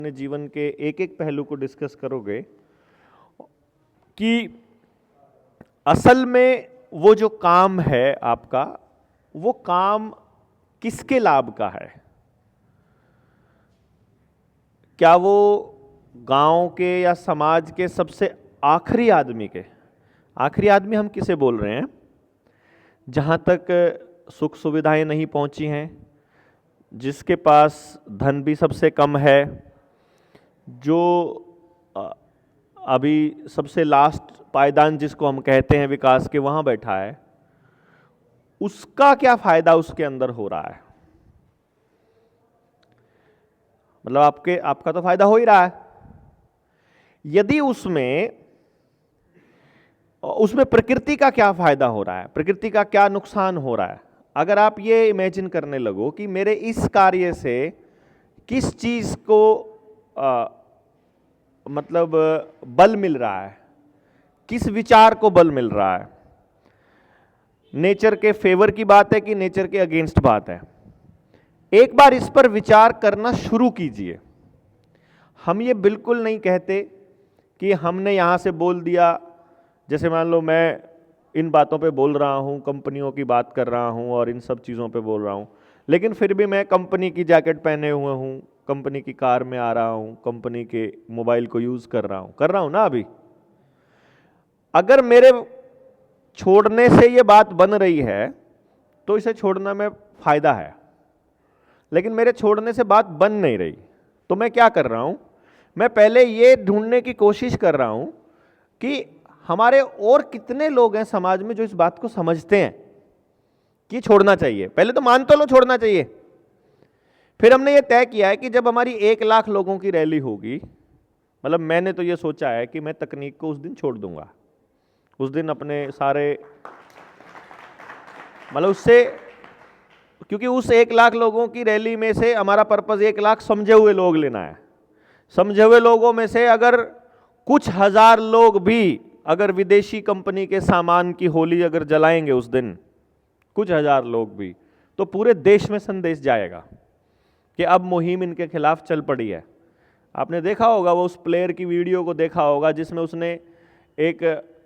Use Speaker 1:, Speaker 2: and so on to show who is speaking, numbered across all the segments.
Speaker 1: अपने जीवन के एक एक पहलू को डिस्कस करोगे कि असल में वो जो काम है आपका, वो काम किसके लाभ का है। क्या वो गांव के या समाज के सबसे आखिरी आदमी के, आखिरी आदमी हम किसे बोल रहे हैं, जहां तक सुख सुविधाएं नहीं पहुंची हैं, जिसके पास धन भी सबसे कम है, जो अभी सबसे लास्ट पायदान जिसको हम कहते हैं विकास के, वहां बैठा है, उसका क्या फायदा उसके अंदर हो रहा है। मतलब आपका तो फायदा हो ही रहा है। यदि उसमें प्रकृति का क्या फायदा हो रहा है, प्रकृति का क्या नुकसान हो रहा है। अगर आप ये इमेजिन करने लगो कि मेरे इस कार्य से किस चीज को मतलब बल मिल रहा है, किस विचार को बल मिल रहा है, नेचर के फेवर की बात है कि नेचर के अगेंस्ट बात है, एक बार इस पर विचार करना शुरू कीजिए। हम ये बिल्कुल नहीं कहते कि हमने यहां से बोल दिया, जैसे मान लो मैं इन बातों पे बोल रहा हूं, कंपनियों की बात कर रहा हूं और इन सब चीज़ों पे बोल रहा हूं, लेकिन फिर भी मैं कंपनी की जैकेट पहने हुए हूं, कंपनी की कार में आ रहा हूं, कंपनी के मोबाइल को यूज़ कर रहा हूं ना। अभी अगर मेरे छोड़ने से ये बात बन रही है तो इसे छोड़ना में फायदा है, लेकिन मेरे छोड़ने से बात बन नहीं रही, तो मैं क्या कर रहा हूं, मैं पहले ये ढूंढने की कोशिश कर रहा हूं कि हमारे और कितने लोग हैं समाज में जो इस बात को समझते हैं कि छोड़ना चाहिए। पहले तो मान तो लो छोड़ना चाहिए। फिर हमने ये तय किया है कि जब हमारी 1 लाख लोगों की रैली होगी, मतलब मैंने तो ये सोचा है कि मैं तकनीक को उस दिन छोड़ दूंगा, उस दिन अपने सारे मतलब उससे, क्योंकि उस 1 लाख लोगों की रैली में से हमारा पर्पस 1 लाख समझे हुए लोग लेना है। समझे हुए लोगों में से अगर कुछ हजार लोग भी अगर विदेशी कंपनी के सामान की होली अगर जलाएंगे उस दिन, कुछ हजार लोग भी, तो पूरे देश में संदेश जाएगा कि अब मुहिम इनके खिलाफ चल पड़ी है। आपने देखा होगा, वो उस प्लेयर की वीडियो को देखा होगा जिसमें उसने एक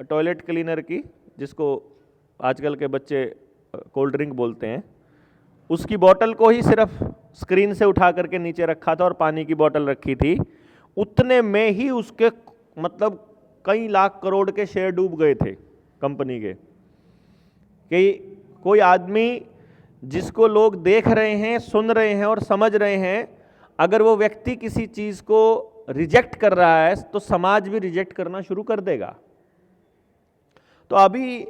Speaker 1: टॉयलेट क्लीनर की, जिसको आजकल के बच्चे कोल्ड ड्रिंक बोलते हैं, उसकी बोतल को ही सिर्फ स्क्रीन से उठा करके नीचे रखा था और पानी की बोतल रखी थी। उतने में ही उसके मतलब कई लाख करोड़ के शेयर डूब गए थे कंपनी के। कि कोई आदमी जिसको लोग देख रहे हैं, सुन रहे हैं और समझ रहे हैं, अगर वो व्यक्ति किसी चीज को रिजेक्ट कर रहा है तो समाज भी रिजेक्ट करना शुरू कर देगा। तो अभी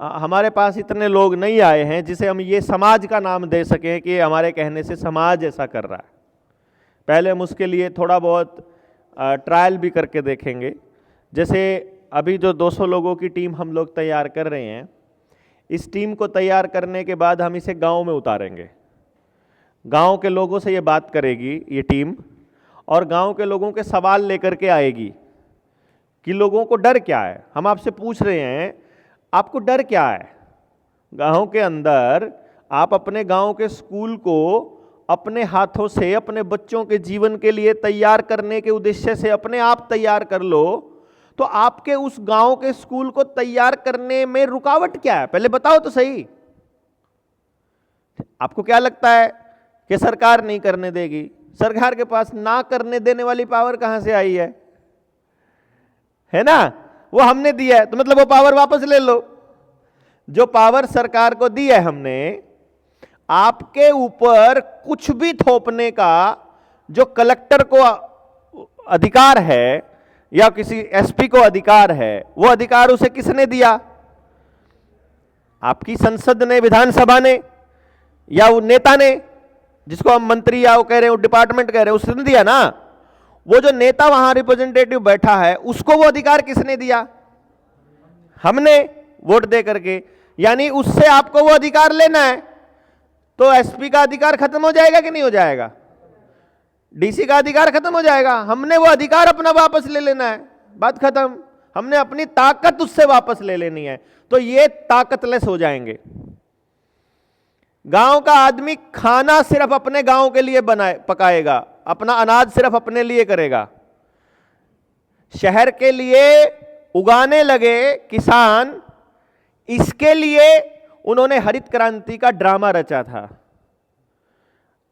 Speaker 1: हमारे पास इतने लोग नहीं आए हैं जिसे हम ये समाज का नाम दे सकें कि हमारे कहने से समाज ऐसा कर रहा है। पहले हम उसके लिए थोड़ा बहुत ट्रायल भी करके देखेंगे। जैसे अभी जो 200 लोगों की टीम हम लोग तैयार कर रहे हैं, इस टीम को तैयार करने के बाद हम इसे गांव में उतारेंगे। गांव के लोगों से ये बात करेगी ये टीम, और गांव के लोगों के सवाल लेकर के आएगी कि लोगों को डर क्या है। हम आपसे पूछ रहे हैं, आपको डर क्या है। गांव के अंदर आप अपने गांव के स्कूल को अपने हाथों से अपने बच्चों के जीवन के लिए तैयार करने के उद्देश्य से अपने आप तैयार कर लो, तो आपके उस गांव के स्कूल को तैयार करने में रुकावट क्या है, पहले बताओ तो सही। आपको क्या लगता है कि सरकार नहीं करने देगी? सरकार के पास ना करने देने वाली पावर कहां से आई है ना? वो हमने दिया है, तो मतलब वो पावर वापस ले लो। जो पावर सरकार को दी है हमने, आपके ऊपर कुछ भी थोपने का जो कलेक्टर को अधिकार है या किसी एसपी को अधिकार है, वो अधिकार उसे किसने दिया? आपकी संसद ने, विधानसभा ने, या वो नेता ने, जिसको हम मंत्री या वो कह रहे हैं, डिपार्टमेंट कह रहे हैं, उसने दिया ना। वो जो नेता वहां रिप्रेजेंटेटिव बैठा है, उसको वो अधिकार किसने दिया? हमने, वोट दे करके। यानी उससे आपको वो अधिकार लेना है, तो एसपी का अधिकार खत्म हो जाएगा कि नहीं हो जाएगा? डीसी का अधिकार खत्म हो जाएगा। हमने वो अधिकार अपना वापस ले लेना है, बात खत्म। हमने अपनी ताकत उससे वापस ले लेनी है, तो ये ताकतलेस हो जाएंगे। गांव का आदमी खाना सिर्फ अपने गांव के लिए पकाएगा, अपना अनाज सिर्फ अपने लिए करेगा। शहर के लिए उगाने लगे किसान, इसके लिए उन्होंने हरित क्रांति का ड्रामा रचा था।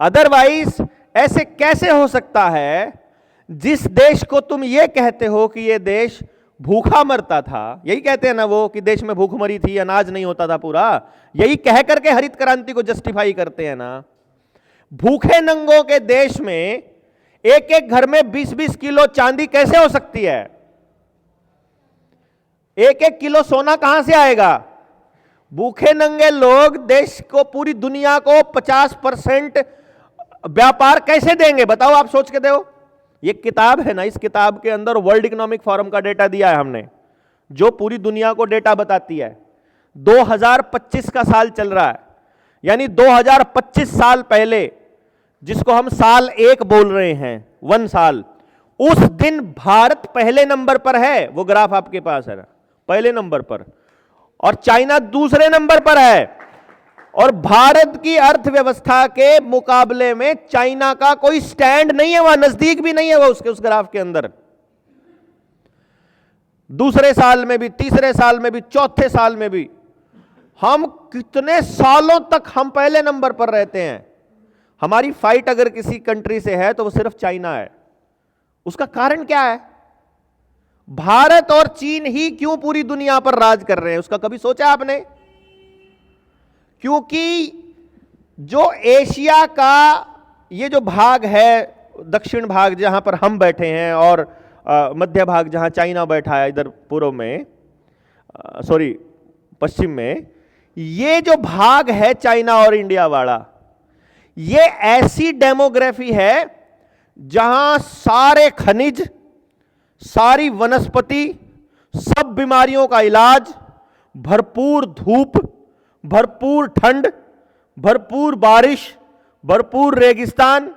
Speaker 1: अदरवाइज ऐसे कैसे हो सकता है, जिस देश को तुम ये कहते हो कि ये देश भूखा मरता था, यही कहते हैं ना वो कि देश में भूखमरी थी, अनाज नहीं होता था पूरा, यही कह करके हरित क्रांति को जस्टिफाई करते हैं ना। भूखे नंगों के देश में एक एक घर में 20-20 किलो चांदी कैसे हो सकती है? एक एक किलो सोना कहां से आएगा? भूखे नंगे लोग देश को, पूरी दुनिया को 50% व्यापार कैसे देंगे? बताओ, आप सोच के दो। ये किताब है ना, इस किताब के अंदर वर्ल्ड इकोनॉमिक फोरम का डेटा दिया है हमने, जो पूरी दुनिया को डेटा बताती है। 2025 का साल चल रहा है, यानी 2025 साल पहले, जिसको हम साल 1 बोल रहे हैं, 1 साल, उस दिन भारत पहले नंबर पर है। वो ग्राफ आपके पास है ना, पहले नंबर पर, और चाइना दूसरे नंबर पर है। और भारत की अर्थव्यवस्था के मुकाबले में चाइना का कोई स्टैंड नहीं है, वहां नजदीक भी नहीं है वो उसके, उस ग्राफ के अंदर। दूसरे साल में भी, तीसरे साल में भी, चौथे साल में भी, हम कितने सालों तक हम पहले नंबर पर रहते हैं। हमारी फाइट अगर किसी कंट्री से है तो वो सिर्फ चाइना है। उसका कारण क्या है? भारत और चीन ही क्यों पूरी दुनिया पर राज कर रहे हैं? उसका कभी सोचा आपने? क्योंकि जो एशिया का ये जो भाग है, दक्षिण भाग जहां पर हम बैठे हैं, और मध्य भाग जहां चाइना बैठा है इधर पूर्व में, सॉरी पश्चिम में, ये जो भाग है चाइना और इंडिया वाला, ये ऐसी डेमोग्राफी है जहां सारे खनिज, सारी वनस्पति, सब बीमारियों का इलाज, भरपूर धूप, भरपूर ठंड, भरपूर बारिश, भरपूर रेगिस्तान,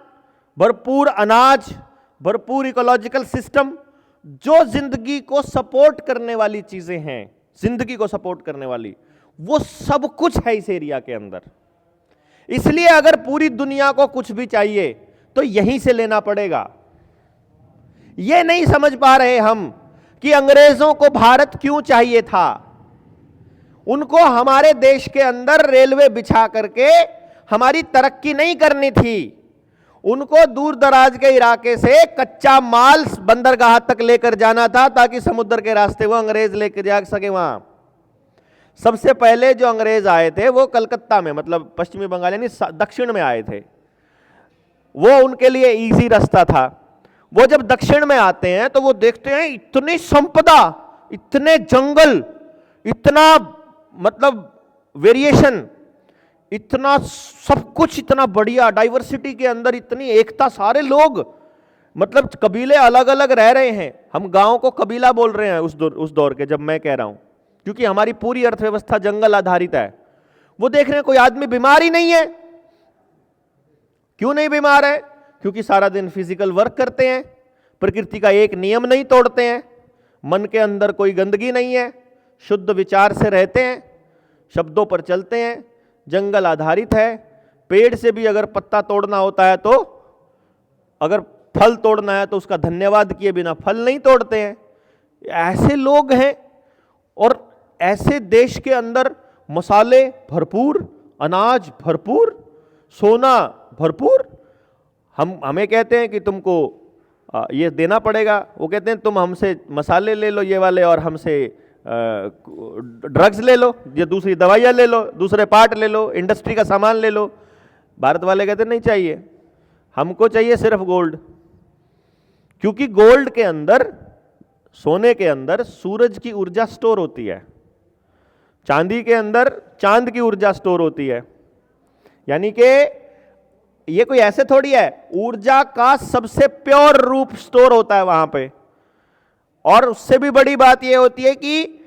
Speaker 1: भरपूर अनाज, भरपूर इकोलॉजिकल सिस्टम, जो जिंदगी को सपोर्ट करने वाली चीजें हैं, जिंदगी को सपोर्ट करने वाली, वो सब कुछ है इस एरिया के अंदर। इसलिए अगर पूरी दुनिया को कुछ भी चाहिए तो यहीं से लेना पड़ेगा। ये नहीं समझ पा रहे हम कि अंग्रेजों को भारत क्यों चाहिए था। उनको हमारे देश के अंदर रेलवे बिछा करके हमारी तरक्की नहीं करनी थी। उनको दूर दराज के इलाके से कच्चा माल बंदरगाह तक लेकर जाना था, ताकि समुद्र के रास्ते वो अंग्रेज लेकर जा सके। वहां सबसे पहले जो अंग्रेज आए थे वो कलकत्ता में, मतलब पश्चिमी बंगाल यानी दक्षिण में आए थे। वो उनके लिए इजी रास्ता था। वो जब दक्षिण में आते हैं तो वो देखते हैं इतनी संपदा, इतने जंगल, इतना मतलब वेरिएशन, इतना सब कुछ, इतना बढ़िया डाइवर्सिटी के अंदर, इतनी एकता, सारे लोग, मतलब कबीले अलग अलग रह रहे हैं। हम गांव को कबीला बोल रहे हैं उस दौर के, जब मैं कह रहा हूं, क्योंकि हमारी पूरी अर्थव्यवस्था जंगल आधारित है। वो देख रहे हैं कोई आदमी बीमार ही नहीं है। क्यों नहीं बीमार है? क्योंकि सारा दिन फिजिकल वर्क करते हैं, प्रकृति का एक नियम नहीं तोड़ते हैं, मन के अंदर कोई गंदगी नहीं है, शुद्ध विचार से रहते हैं, शब्दों पर चलते हैं, जंगल आधारित है। पेड़ से भी अगर पत्ता तोड़ना होता है तो, अगर फल तोड़ना है तो उसका धन्यवाद किए बिना फल नहीं तोड़ते हैं। ऐसे लोग हैं, और ऐसे देश के अंदर मसाले भरपूर, अनाज भरपूर, सोना भरपूर। हमें कहते हैं कि तुमको ये देना पड़ेगा। वो कहते हैं तुम हमसे मसाले ले लो ये वाले, और हमसे ड्रग्स ले लो, ये दूसरी दवाइयाँ ले लो, दूसरे पार्ट ले लो, इंडस्ट्री का सामान ले लो। भारत वाले कहते नहीं चाहिए, हमको चाहिए सिर्फ गोल्ड। क्योंकि गोल्ड के अंदर, सोने के अंदर सूरज की ऊर्जा स्टोर होती है, चांदी के अंदर चांद की ऊर्जा स्टोर होती है। यानी कि ये कोई ऐसे थोड़ी है, ऊर्जा का सबसे प्योर रूप स्टोर होता है वहां पे। और उससे भी बड़ी बात यह होती है कि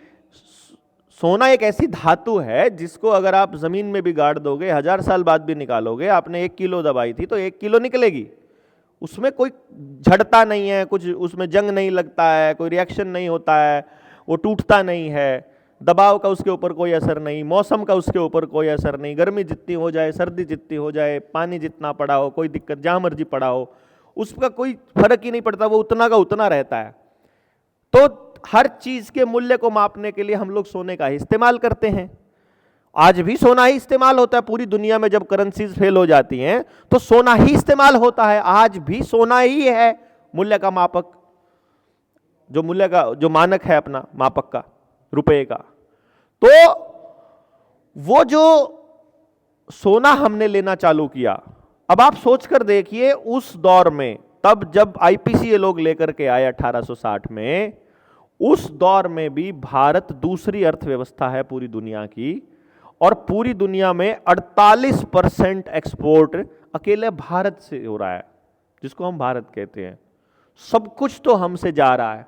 Speaker 1: सोना एक ऐसी धातु है जिसको अगर आप जमीन में भी गाड़ दोगे, 1000 साल बाद भी निकालोगे, आपने 1 किलो दबाई थी तो 1 किलो निकलेगी। उसमें कोई झड़ता नहीं है, कुछ उसमें जंग नहीं लगता है, कोई रिएक्शन नहीं होता है, वो टूटता नहीं है, दबाव का उसके ऊपर कोई असर नहीं, मौसम का उसके ऊपर कोई असर नहीं, गर्मी जितनी हो जाए, सर्दी जितनी हो जाए, पानी जितना पड़ा हो, कोई दिक्कत जहाँ मर्जी पड़ा हो, उसका कोई फर्क ही नहीं पड़ता, वो उतना का उतना रहता है। तो हर चीज के मूल्य को मापने के लिए हम लोग सोने का ही इस्तेमाल करते हैं। आज भी सोना ही इस्तेमाल होता है पूरी दुनिया में। जब करेंसीज फेल हो जाती हैं तो सोना ही इस्तेमाल होता है। आज भी सोना ही है मूल्य का मापक, जो मूल्य का जो मानक है अपना मापक का, रुपए का। तो वो जो सोना हमने लेना चालू किया, अब आप सोचकर देखिए उस दौर में, तब जब आईपीसीए लोग लेकर के आए 1860 में, उस दौर में भी भारत दूसरी अर्थव्यवस्था है पूरी दुनिया की, और पूरी दुनिया में 48% एक्सपोर्ट अकेले भारत से हो रहा है, जिसको हम भारत कहते हैं। सब कुछ तो हमसे जा रहा है।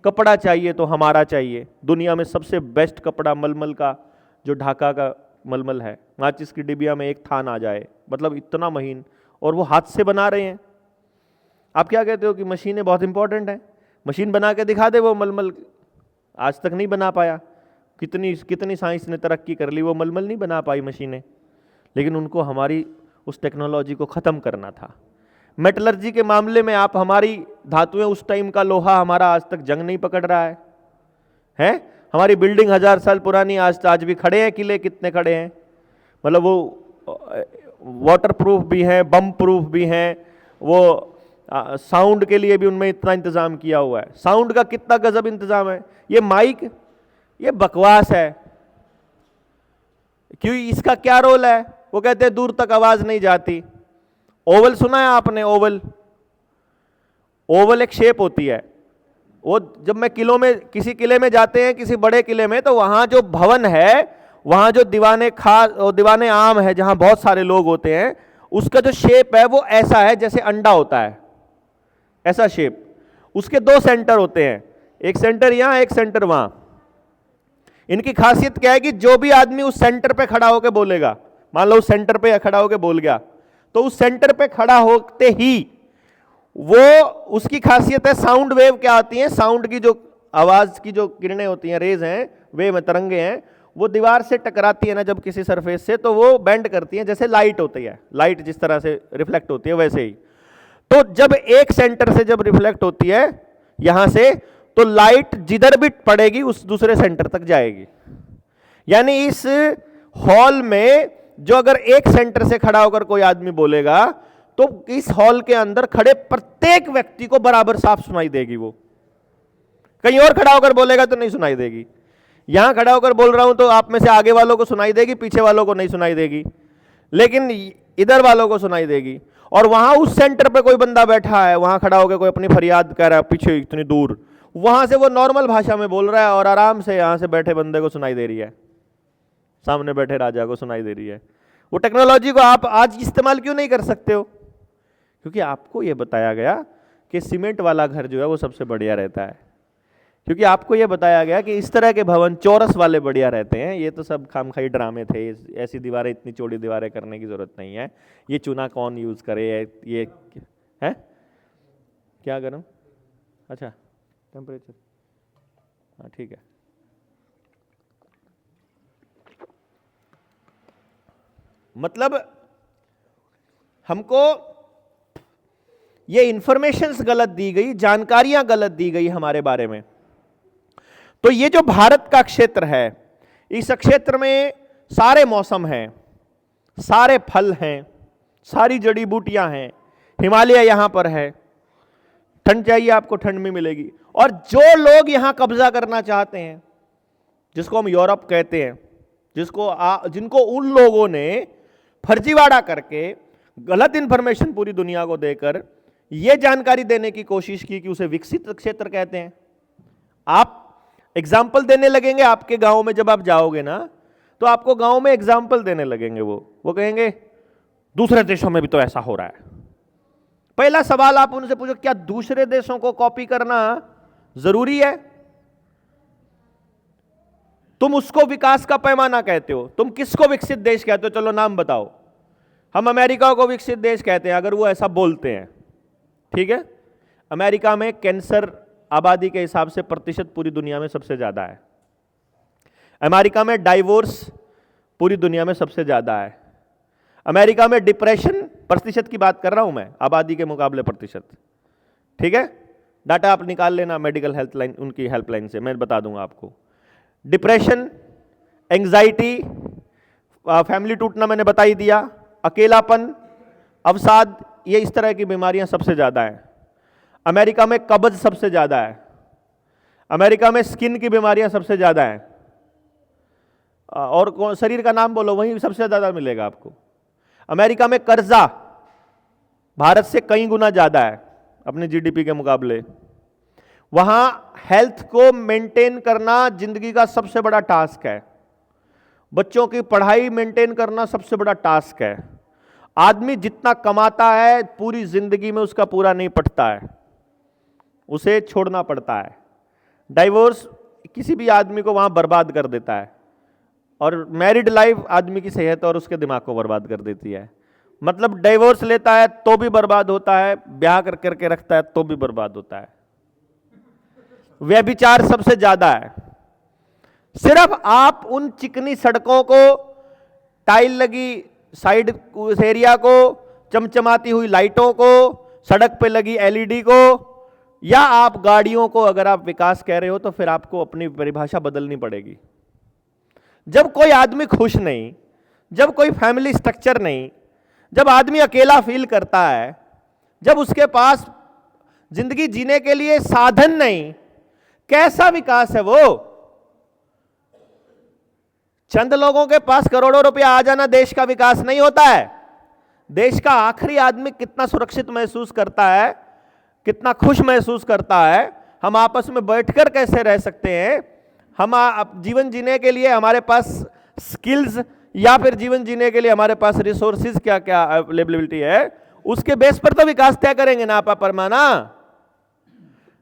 Speaker 1: कपड़ा चाहिए तो हमारा चाहिए। दुनिया में सबसे बेस्ट कपड़ा मलमल का, जो ढाका का मलमल है, माचिस की डिबिया में एक थान आ जाए, मतलब इतना महीन, और वो हाथ से बना रहे हैं। आप क्या कहते हो कि मशीनें बहुत इंपॉर्टेंट हैं, मशीन बना के दिखा दे वो मलमल, आज तक नहीं बना पाया। कितनी साइंस ने तरक्की कर ली, वो मलमल नहीं बना पाई मशीनें। लेकिन उनको हमारी उस टेक्नोलॉजी को ख़त्म करना था। मेटलर्जी के मामले में आप हमारी धातुएं, उस टाइम का लोहा हमारा आज तक जंग नहीं पकड़ रहा है? हमारी बिल्डिंग 1000 साल पुरानी आज भी खड़े हैं, किले कितने खड़े हैं, मतलब वो वाटर प्रूफ भी हैं, बम प्रूफ भी हैं, वो साउंड के लिए भी उनमें इतना इंतजाम किया हुआ है। साउंड का कितना गजब इंतजाम है। ये माइक, ये बकवास है। क्यों? इसका क्या रोल है? वो कहते हैं दूर तक आवाज नहीं जाती। ओवल सुना है आपने? ओवल, ओवल एक शेप होती है। वो जब मैं किसी किले में जाते हैं, किसी बड़े किले में, तो वहां जो भवन है, वहां जो दीवाने आम है, जहां बहुत सारे लोग होते हैं, उसका जो शेप है वो ऐसा है जैसे अंडा होता है, ऐसा शेप। उसके 2 सेंटर होते हैं, एक सेंटर यहां, एक सेंटर वहां। इनकी खासियत क्या है कि जो भी आदमी उस सेंटर पे खड़ा होकर बोलेगा, मान लो उस सेंटर पे खड़ा होकर बोल गया, तो उस सेंटर पे खड़ा होते ही वो, उसकी खासियत है, साउंड वेव क्या आती है, साउंड की जो आवाज की जो किरणें होती हैं, रेज हैं, वेव में तरंगे हैं, वो दीवार से टकराती है ना जब किसी सरफेस से, तो वो बेंड करती है, जैसे लाइट होती है, लाइट जिस तरह से रिफ्लेक्ट होती है वैसे ही। तो जब एक सेंटर से जब रिफ्लेक्ट होती है यहां से, तो लाइट जिधर भी पड़ेगी उस दूसरे सेंटर तक जाएगी। यानी इस हॉल में जो अगर एक सेंटर से खड़ा होकर कोई आदमी बोलेगा, तो इस हॉल के अंदर खड़े प्रत्येक व्यक्ति को बराबर साफ सुनाई देगी। वो कहीं और खड़ा होकर बोलेगा तो नहीं सुनाई देगी। यहां खड़ा होकर बोल रहा हूं तो आप में से आगे वालों को सुनाई देगी, पीछे वालों को नहीं सुनाई देगी, लेकिन इधर वालों को सुनाई देगी। और वहां उस सेंटर पे कोई बंदा बैठा है, वहां खड़ा होकर कोई अपनी फरियाद कर रहा है पीछे इतनी दूर, वहां से वो नॉर्मल भाषा में बोल रहा है और आराम से यहां से बैठे बंदे को सुनाई दे रही है, सामने बैठे राजा को सुनाई दे रही है। वो टेक्नोलॉजी को आप आज इस्तेमाल क्यों नहीं कर सकते हो? क्योंकि आपको यह बताया गया कि सीमेंट वाला घर जो है वो सबसे बढ़िया रहता है। क्योंकि आपको यह बताया गया कि इस तरह के भवन चौरस वाले बढ़िया रहते हैं। ये तो सब खामखाई ड्रामे थे, ऐसी दीवारें, इतनी चौड़ी दीवारें करने की जरूरत नहीं है। ये चूना कौन यूज करे, ये है क्या गरम, अच्छा टेम्परेचर, हाँ ठीक है। मतलब हमको ये इंफॉर्मेशंस गलत दी गई, जानकारियां गलत दी गई हमारे बारे में। तो ये जो भारत का क्षेत्र है, इस क्षेत्र में सारे मौसम हैं, सारे फल हैं, सारी जड़ी बूटियां हैं, हिमालय यहां पर है, ठंड चाहिए आपको ठंड में मिलेगी। और जो लोग यहां कब्जा करना चाहते हैं, जिसको हम यूरोप कहते हैं, जिनको उन लोगों ने फर्जीवाड़ा करके गलत इंफॉर्मेशन पूरी दुनिया को देकर यह जानकारी देने की कोशिश की कि उसे विकसित क्षेत्र कहते हैं। आप एग्जाम्पल देने लगेंगे आपके गांव में, जब आप जाओगे ना तो आपको गांव में एग्जाम्पल देने लगेंगे। वो कहेंगे दूसरे देशों में भी तो ऐसा हो रहा है। पहला सवाल आप उनसे पूछो, क्या दूसरे देशों को कॉपी करना जरूरी है? तुम उसको विकास का पैमाना कहते हो, तुम किसको विकसित देश कहते हो? चलो नाम बताओ। हम अमेरिका को विकसित देश कहते हैं अगर वो ऐसा बोलते हैं, ठीक है। अमेरिका में कैंसर आबादी के हिसाब से प्रतिशत पूरी दुनिया में सबसे ज्यादा है। अमेरिका में डाइवोर्स पूरी दुनिया में सबसे ज्यादा है। अमेरिका में डिप्रेशन प्रतिशत की बात कर रहा हूं मैं, आबादी के मुकाबले प्रतिशत। ठीक है, डाटा आप निकाल लेना मेडिकल हेल्थ लाइन, उनकी हेल्पलाइन से, मैं बता दूंगा आपको। डिप्रेशन, एंजाइटी, फैमिली टूटना मैंने बता ही दिया, अकेलापन, अवसाद, ये इस तरह की बीमारियां सबसे ज्यादा हैं। अमेरिका में कब्ज सबसे ज्यादा है, अमेरिका में स्किन की बीमारियां सबसे ज्यादा हैं, और शरीर का नाम बोलो वहीं सबसे ज्यादा मिलेगा आपको। अमेरिका में कर्जा भारत से कई गुना ज्यादा है अपने जीडीपी के मुकाबले। वहां हेल्थ को मेंटेन करना जिंदगी का सबसे बड़ा टास्क है, बच्चों की पढ़ाई मेंटेन करना सबसे बड़ा टास्क है। आदमी जितना कमाता है पूरी जिंदगी में उसका पूरा नहीं पटता है, उसे छोड़ना पड़ता है। डाइवोर्स किसी भी आदमी को वहां बर्बाद कर देता है, और मैरिड लाइफ आदमी की सेहत और उसके दिमाग को बर्बाद कर देती है। मतलब डाइवोर्स लेता है तो भी बर्बाद होता है, ब्याह कर करके रखता है तो भी बर्बाद होता है। व्यभिचार सबसे ज्यादा है। सिर्फ आप उन चिकनी सड़कों को, टाइल लगी साइड उस एरिया को, चमचमाती हुई लाइटों को, सड़क पे लगी एलईडी को, या आप गाड़ियों को अगर आप विकास कह रहे हो तो फिर आपको अपनी परिभाषा बदलनी पड़ेगी। जब कोई आदमी खुश नहीं, जब कोई फैमिली स्ट्रक्चर नहीं, जब आदमी अकेला फील करता है, जब उसके पास जिंदगी जीने के लिए साधन नहीं, कैसा विकास है वो? चंद लोगों के पास करोड़ों रुपया आ जाना देश का विकास नहीं होता है। देश का आखिरी आदमी कितना सुरक्षित महसूस करता है, कितना खुश महसूस करता है, हम आपस में बैठकर कैसे रह सकते हैं, हम जीवन जीने के लिए हमारे पास स्किल्स या फिर जीवन जीने के लिए हमारे पास रिसोर्सेज क्या क्या अवेलेबिलिटी है, उसके बेस पर तो विकास तय करेंगे ना आप परमाना,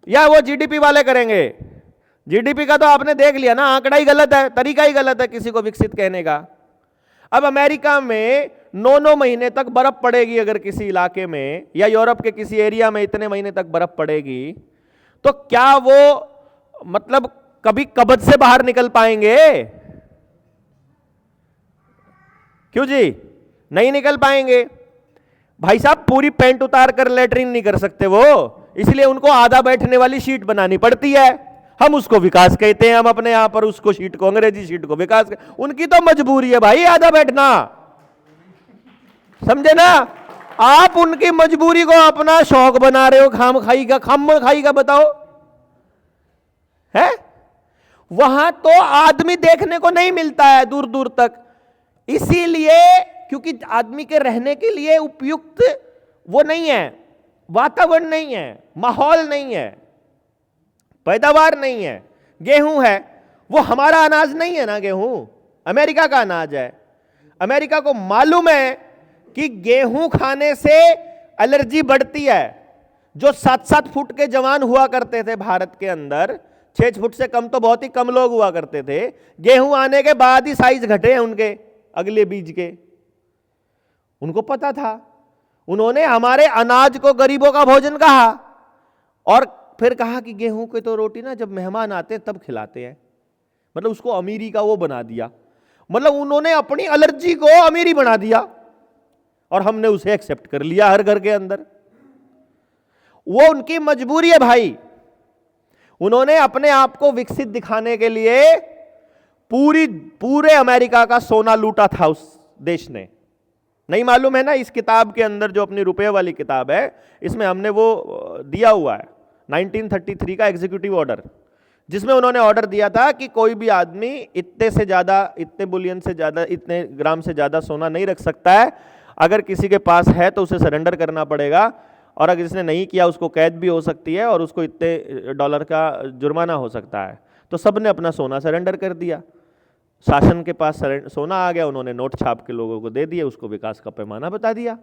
Speaker 1: या वो जीडीपी वाले करेंगे? जीडीपी का तो आपने देख लिया ना, आंकड़ा ही गलत है, तरीका ही गलत है किसी को विकसित कहने का। अब अमेरिका में 9-9 महीने तक बर्फ पड़ेगी अगर किसी इलाके में, या यूरोप के किसी एरिया में इतने महीने तक बर्फ पड़ेगी, तो क्या वो मतलब कभी कब्ज से बाहर निकल पाएंगे? क्यों जी, नहीं निकल पाएंगे। भाई साहब पूरी पैंट उतार कर लेटरिन नहीं कर सकते वो, इसलिए उनको आधा बैठने वाली शीट बनानी पड़ती है। हम उसको विकास कहते हैं, हम अपने यहां पर उसको शीट को, अंग्रेजी शीट को विकास। उनकी तो मजबूरी है भाई आधा बैठना, समझे ना? आप उनकी मजबूरी को अपना शौक बना रहे हो, खाम खाई का बताओ है। वहां तो आदमी देखने को नहीं मिलता है दूर दूर तक, इसीलिए क्योंकि आदमी के रहने के लिए उपयुक्त वो नहीं है, वातावरण नहीं है, माहौल नहीं है, पैदावार नहीं है। गेहूं है, वो हमारा अनाज नहीं है ना, गेहूं अमेरिका का अनाज है। अमेरिका को मालूम है कि गेहूं खाने से एलर्जी बढ़ती है। जो 7-7 फुट के जवान हुआ करते थे भारत के अंदर, 6 फुट से कम तो बहुत ही कम लोग हुआ करते थे, गेहूं आने के बाद ही साइज घटे हैं उनके अगले बीज के। उनको पता था, उन्होंने हमारे अनाज को गरीबों का भोजन कहा, और फिर कहा कि गेहूं की तो रोटी ना जब मेहमान आते हैं तब खिलाते हैं, मतलब उसको अमीरी का वो बना दिया। मतलब उन्होंने अपनी एलर्जी को अमीरी बना दिया, और हमने उसे एक्सेप्ट कर लिया हर घर के अंदर। वो उनकी मजबूरी है भाई। उन्होंने अपने आप को विकसित दिखाने के लिए पूरे अमेरिका का सोना लूटा था उस देश ने। नहीं मालूम है ना, इस किताब के अंदर जो अपनी रुपए वाली किताब है, इसमें हमने वो दिया हुआ है 1933 का एग्जीक्यूटिव ऑर्डर, जिसमें उन्होंने ऑर्डर दिया था कि कोई भी आदमी इतने से ज्यादा, इतने बुलियन से ज्यादा, इतने ग्राम से ज्यादा सोना नहीं रख सकता है। अगर किसी के पास है तो उसे सरेंडर करना पड़ेगा, और अगर इसने नहीं किया उसको कैद भी हो सकती है, और उसको इतने डॉलर का जुर्माना हो सकता है। तो सबने अपना सोना सरेंडर कर दिया। शासन के पास सोना आ गया, उन्होंने नोट छाप के लोगों को दे दिए, उसको विकास का पैमाना बता दिया।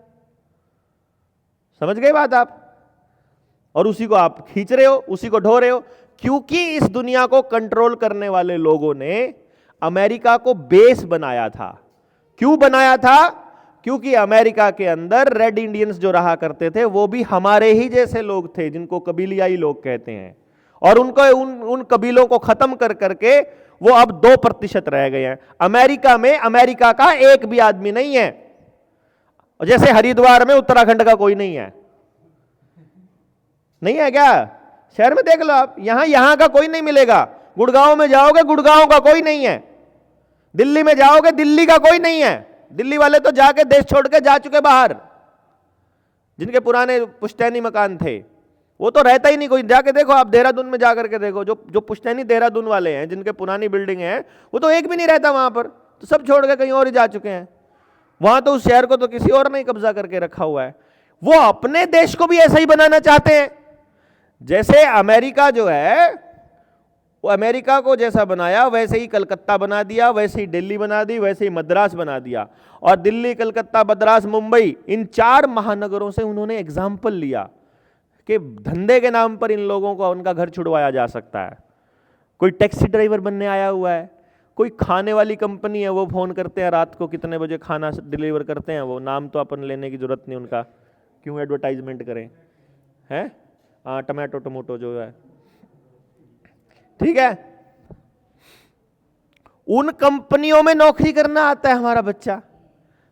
Speaker 1: समझ गए बात आप? और उसी को आप खींच रहे हो, उसी को ढो रहे हो, क्योंकि इस दुनिया को कंट्रोल करने वाले लोगों ने अमेरिका को बेस बनाया था। क्यों बनाया था? क्योंकि अमेरिका के अंदर रेड इंडियंस जो रहा करते थे वो भी हमारे ही जैसे लोग थे, जिनको कबीलियाई लोग कहते हैं, और उनको उन कबीलों को खत्म कर करके वो अब 2% रह गए हैं। अमेरिका में अमेरिका का एक भी आदमी नहीं है। और जैसे हरिद्वार में उत्तराखंड का कोई नहीं है, नहीं है क्या? शहर में देख लो आप, यहां का कोई नहीं मिलेगा। गुड़गांव में जाओगे, गुड़गांव का कोई नहीं है। दिल्ली में जाओगे, दिल्ली का कोई नहीं है। दिल्ली वाले तो जाके देश छोड़ के जा चुके बाहर, जिनके पुराने पुश्तैनी मकान थे, वो तो रहता ही नहीं कोई। जाके देखो आप, देहरादून में जाकर के देखो, जो पुश्तैनी देहरादून वाले हैं, जिनके पुरानी बिल्डिंग है, वो तो एक भी नहीं रहता वहां पर, तो सब छोड़ के कहीं और ही जा चुके हैं। वहां तो उस शहर को तो किसी और ने कब्जा करके रखा हुआ है। वो अपने देश को भी ऐसा ही बनाना चाहते हैं। जैसे अमेरिका जो है, वो अमेरिका को जैसा बनाया वैसे ही कलकत्ता बना दिया, वैसे ही दिल्ली बना दी, वैसे ही मद्रास बना दिया। और दिल्ली, कलकत्ता, मद्रास, मुंबई, इन 4 महानगरों से उन्होंने एग्जाम्पल लिया कि धंधे के नाम पर इन लोगों को उनका घर छुड़वाया जा सकता है। कोई टैक्सी ड्राइवर बनने आया हुआ है, कोई खाने वाली कंपनी है, वो फोन करते हैं रात को कितने बजे खाना डिलीवर करते हैं, वो नाम तो अपन लेने की जरूरत नहीं उनका, क्यों एडवर्टाइजमेंट करें, हैं? टमाटो टमोटो जो है, ठीक है। उन कंपनियों में नौकरी करना आता है हमारा बच्चा।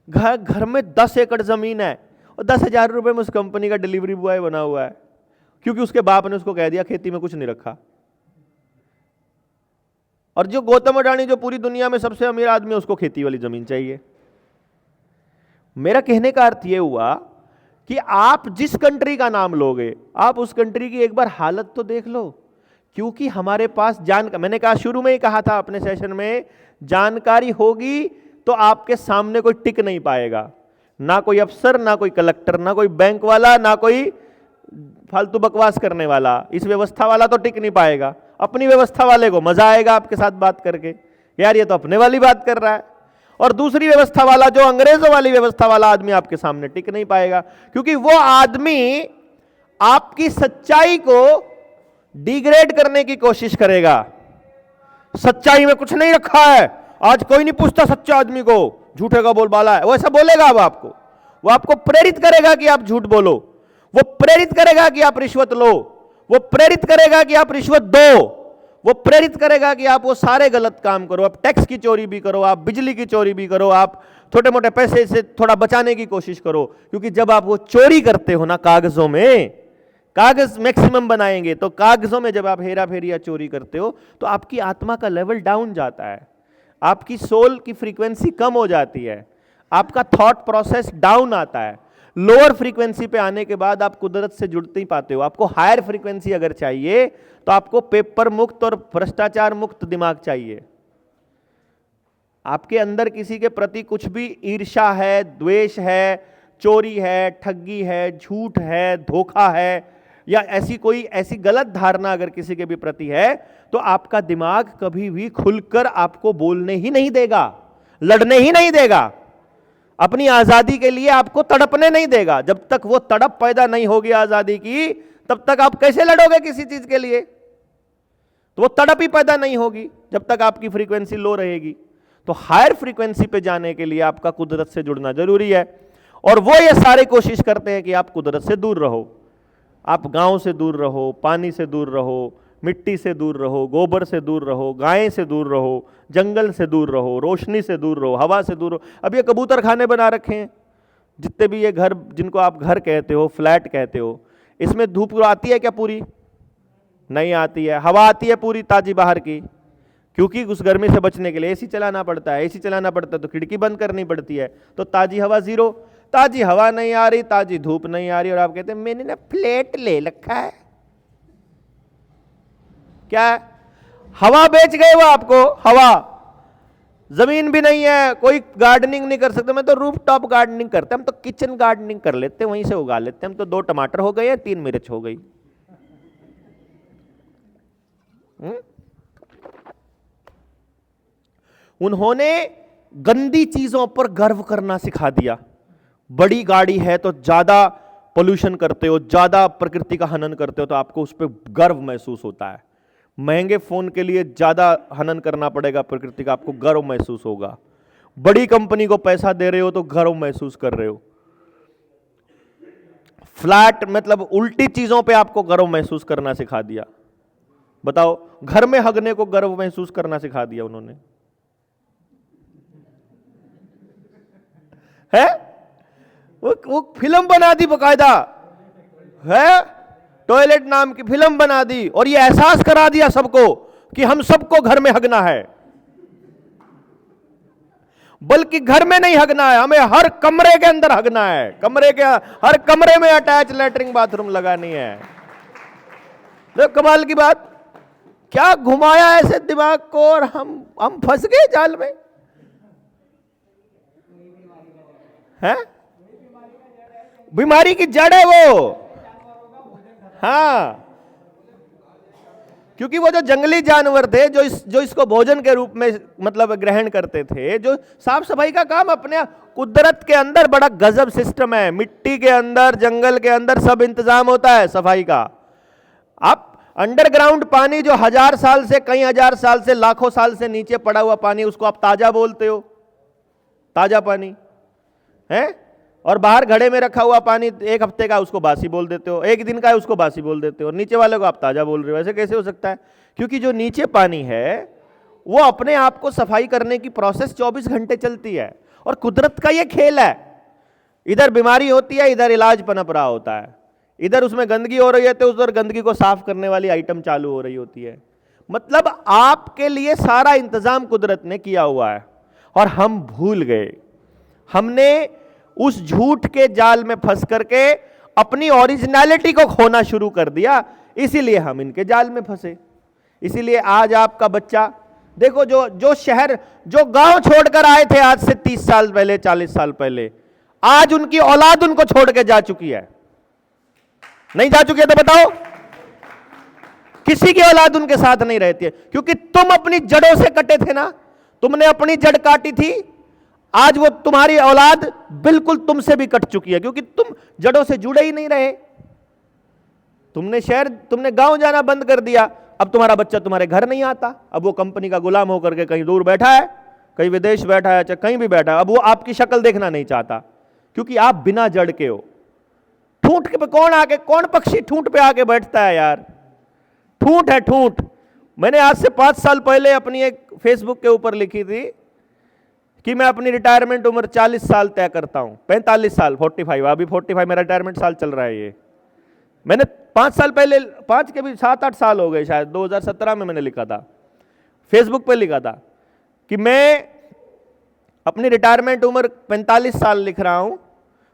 Speaker 1: घर में 10 एकड़ जमीन है और 10,000 रुपए में उस कंपनी का डिलीवरी बॉय बना हुआ है, क्योंकि उसके बाप ने उसको कह दिया खेती में कुछ नहीं रखा। और जो गौतम अडानी, जो पूरी दुनिया में सबसे अमीर आदमी है, उसको खेती वाली जमीन चाहिए। मेरा कहने का अर्थ यह हुआ कि आप जिस कंट्री का नाम लोगे, आप उस कंट्री की एक बार हालत तो देख लो। क्योंकि हमारे पास मैंने कहा, शुरू में ही कहा था अपने सेशन में, जानकारी होगी तो आपके सामने कोई टिक नहीं पाएगा। ना कोई अफसर, ना कोई कलेक्टर, ना कोई बैंक वाला, ना कोई फालतू बकवास करने वाला, इस व्यवस्था वाला तो टिक नहीं पाएगा। अपनी व्यवस्था वाले को मजा आएगा आपके साथ बात करके, यार ये तो अपने वाली बात कर रहा है। और दूसरी व्यवस्था वाला, जो अंग्रेजों वाली व्यवस्था वाला आदमी, आपके सामने टिक नहीं पाएगा, क्योंकि वो आदमी आपकी सच्चाई को डिग्रेड करने की कोशिश करेगा। सच्चाई में कुछ नहीं रखा है, आज कोई नहीं पूछता सच्चा आदमी को, झूठे का बोलबाला है, वो ऐसा बोलेगा। अब आपको, वो आपको प्रेरित करेगा कि आप झूठ बोलो, वो प्रेरित करेगा कि आप रिश्वत लो, वो प्रेरित करेगा कि आप रिश्वत दो, वो प्रेरित करेगा कि आप वो सारे गलत काम करो। आप टैक्स की चोरी भी करो, आप बिजली की चोरी भी करो, आप छोटे मोटे पैसे से थोड़ा बचाने की कोशिश करो। क्योंकि जब आप वो चोरी करते हो ना, कागजों में, कागज मैक्सिमम बनाएंगे, तो कागजों में जब आप हेरा फेरी या चोरी करते हो तो आपकी आत्मा का लेवल डाउन जाता है, आपकी सोल की फ्रीक्वेंसी कम हो जाती है, आपका थॉट प्रोसेस डाउन आता है। लोअर फ्रीक्वेंसी पे आने के बाद आप कुदरत से जुड़ नहीं पाते हो। आपको हायर फ्रीक्वेंसी अगर चाहिए तो आपको पेपर मुक्त और भ्रष्टाचार मुक्त दिमाग चाहिए। आपके अंदर किसी के प्रति कुछ भी ईर्ष्या है, द्वेष है, चोरी है, ठगी है, झूठ है, धोखा है, या ऐसी गलत धारणा अगर किसी के भी प्रति है, तो आपका दिमाग कभी भी खुलकर आपको बोलने ही नहीं देगा, लड़ने ही नहीं देगा, अपनी आजादी के लिए आपको तड़पने नहीं देगा। जब तक वो तड़प पैदा नहीं होगी आजादी की, तब तक आप कैसे लड़ोगे किसी चीज के लिए? तो वो तड़प ही पैदा नहीं होगी जब तक आपकी फ्रीक्वेंसी लो रहेगी। तो हायर फ्रीक्वेंसी पे जाने के लिए आपका कुदरत से जुड़ना जरूरी है। और वो ये सारे कोशिश करते हैं कि आप कुदरत से दूर रहो, आप गांव से दूर रहो, पानी से दूर रहो, मिट्टी से दूर रहो, गोबर से दूर रहो, गायें से दूर रहो, जंगल से दूर रहो, रोशनी से दूर रहो, हवा से दूर रहो। अब ये कबूतर खाने बना रखे हैं, जितने भी ये घर, जिनको आप घर कहते हो, फ्लैट कहते हो, इसमें धूप आती है क्या पूरी? नहीं आती है। हवा आती है पूरी ताजी बाहर की, क्योंकि उस गर्मी से बचने के लिए एसी चलाना पड़ता है। एसी चलाना पड़ता है तो खिड़की बंद करनी पड़ती है, तो ताजी हवा जीरो। ताजी हवा नहीं आ रही, ताजी धूप नहीं आ रही, और आप कहते हैं मैंने ना फ्लैट ले रखा है। क्या है? हवा बेच गए वो आपको। हवा, जमीन भी नहीं है, कोई गार्डनिंग नहीं कर सकते। मैं तो रूफ टॉप गार्डनिंग करते, हम तो किचन गार्डनिंग कर लेते, वहीं से उगा लेते। हम तो 2 टमाटर हो गए, 3 मिर्च हो गई। उन्होंने गंदी चीजों पर गर्व करना सिखा दिया। बड़ी गाड़ी है तो ज्यादा पोल्यूशन करते हो, ज्यादा प्रकृति का हनन करते हो, तो आपको उस पर गर्व महसूस होता है। महंगे फोन के लिए ज्यादा हनन करना पड़ेगा प्रकृति का, आपको गर्व महसूस होगा। बड़ी कंपनी को पैसा दे रहे हो तो गर्व महसूस कर रहे हो। फ्लैट मतलब उल्टी चीजों पे आपको गर्व महसूस करना सिखा दिया। बताओ, घर में हगने को गर्व महसूस करना सिखा दिया उन्होंने, है? वो फिल्म बना दी बकायदा है, टॉयलेट नाम की फिल्म बना दी, और ये एहसास करा दिया सबको कि हम सबको घर में हगना है। बल्कि घर में नहीं हगना है, हमें हर कमरे के अंदर हगना है, कमरे के हर कमरे में अटैच लैट्रिन बाथरूम लगानी है। तो कमाल की बात, क्या घुमाया ऐसे दिमाग को, और हम फंस गए जाल में हैं। बीमारी की जड़ है वो। हाँ, क्योंकि वो जो जंगली जानवर थे जो इसको भोजन के रूप में मतलब ग्रहण करते थे, जो साफ सफाई का काम अपने कुदरत के अंदर बड़ा गजब सिस्टम है, मिट्टी के अंदर जंगल के अंदर सब इंतजाम होता है सफाई का। आप अंडरग्राउंड पानी जो 1000 साल से, कई हजार साल से, लाखों साल से नीचे पड़ा हुआ पानी, उसको आप ताजा बोलते हो, ताजा पानी है। और बाहर घड़े में रखा हुआ पानी 1 हफ्ते का, उसको बासी बोल देते हो, 1 दिन का है उसको बासी बोल देते हो, नीचे वाले को आप ताजा बोल रहे हो। ऐसे कैसे हो सकता है? क्योंकि जो नीचे पानी है वो अपने आप को सफाई करने की प्रोसेस 24 घंटे चलती है, और कुदरत का ये खेल है। इधर बीमारी होती है, इधर इलाज पनप रहा होता है, इधर उसमें गंदगी हो रही है तो उधर गंदगी को साफ करने वाली आइटम चालू हो रही होती है। मतलब आपके लिए सारा इंतजाम कुदरत ने किया हुआ है, और हम भूल गए। हमने उस झूठ के जाल में फंस करके अपनी ओरिजिनलिटी को खोना शुरू कर दिया, इसीलिए हम इनके जाल में फंसे। इसीलिए आज आपका बच्चा देखो, जो शहर, जो गांव छोड़कर आए थे आज से 30 साल पहले, 40 साल पहले, आज उनकी औलाद उनको छोड़ के जा चुकी है। नहीं जा चुकी है तो बताओ? किसी की औलाद उनके साथ नहीं रहती है, क्योंकि तुम अपनी जड़ों से कटे थे ना, तुमने अपनी जड़ काटी थी। आज वो तुम्हारी औलाद बिल्कुल तुमसे भी कट चुकी है, क्योंकि तुम जड़ों से जुड़े ही नहीं रहे। तुमने गांव जाना बंद कर दिया, अब तुम्हारा बच्चा तुम्हारे घर नहीं आता, अब वो कंपनी का गुलाम होकर के कहीं दूर बैठा है, कहीं विदेश बैठा है, चाहे कहीं भी बैठा है, अब वो आपकी शक्ल देखना नहीं चाहता, क्योंकि आप बिना जड़ के हो। ठूंठ पे कौन पक्षी ठूंठ पे आके बैठता है यार? ठूंठ है ठूंठ। मैंने आज से 5 साल पहले अपनी एक फेसबुक के ऊपर लिखी थी कि मैं अपनी रिटायरमेंट उम्र 40 साल तय करता हूं, 45 साल, 45, अभी 45 मेरा रिटायरमेंट साल चल रहा है। ये मैंने 5 साल पहले, 5 के भी 7-8 साल हो गए शायद, 2017 में मैंने लिखा था, फेसबुक पे लिखा था कि मैं अपनी रिटायरमेंट उम्र 45 साल लिख रहा हूं।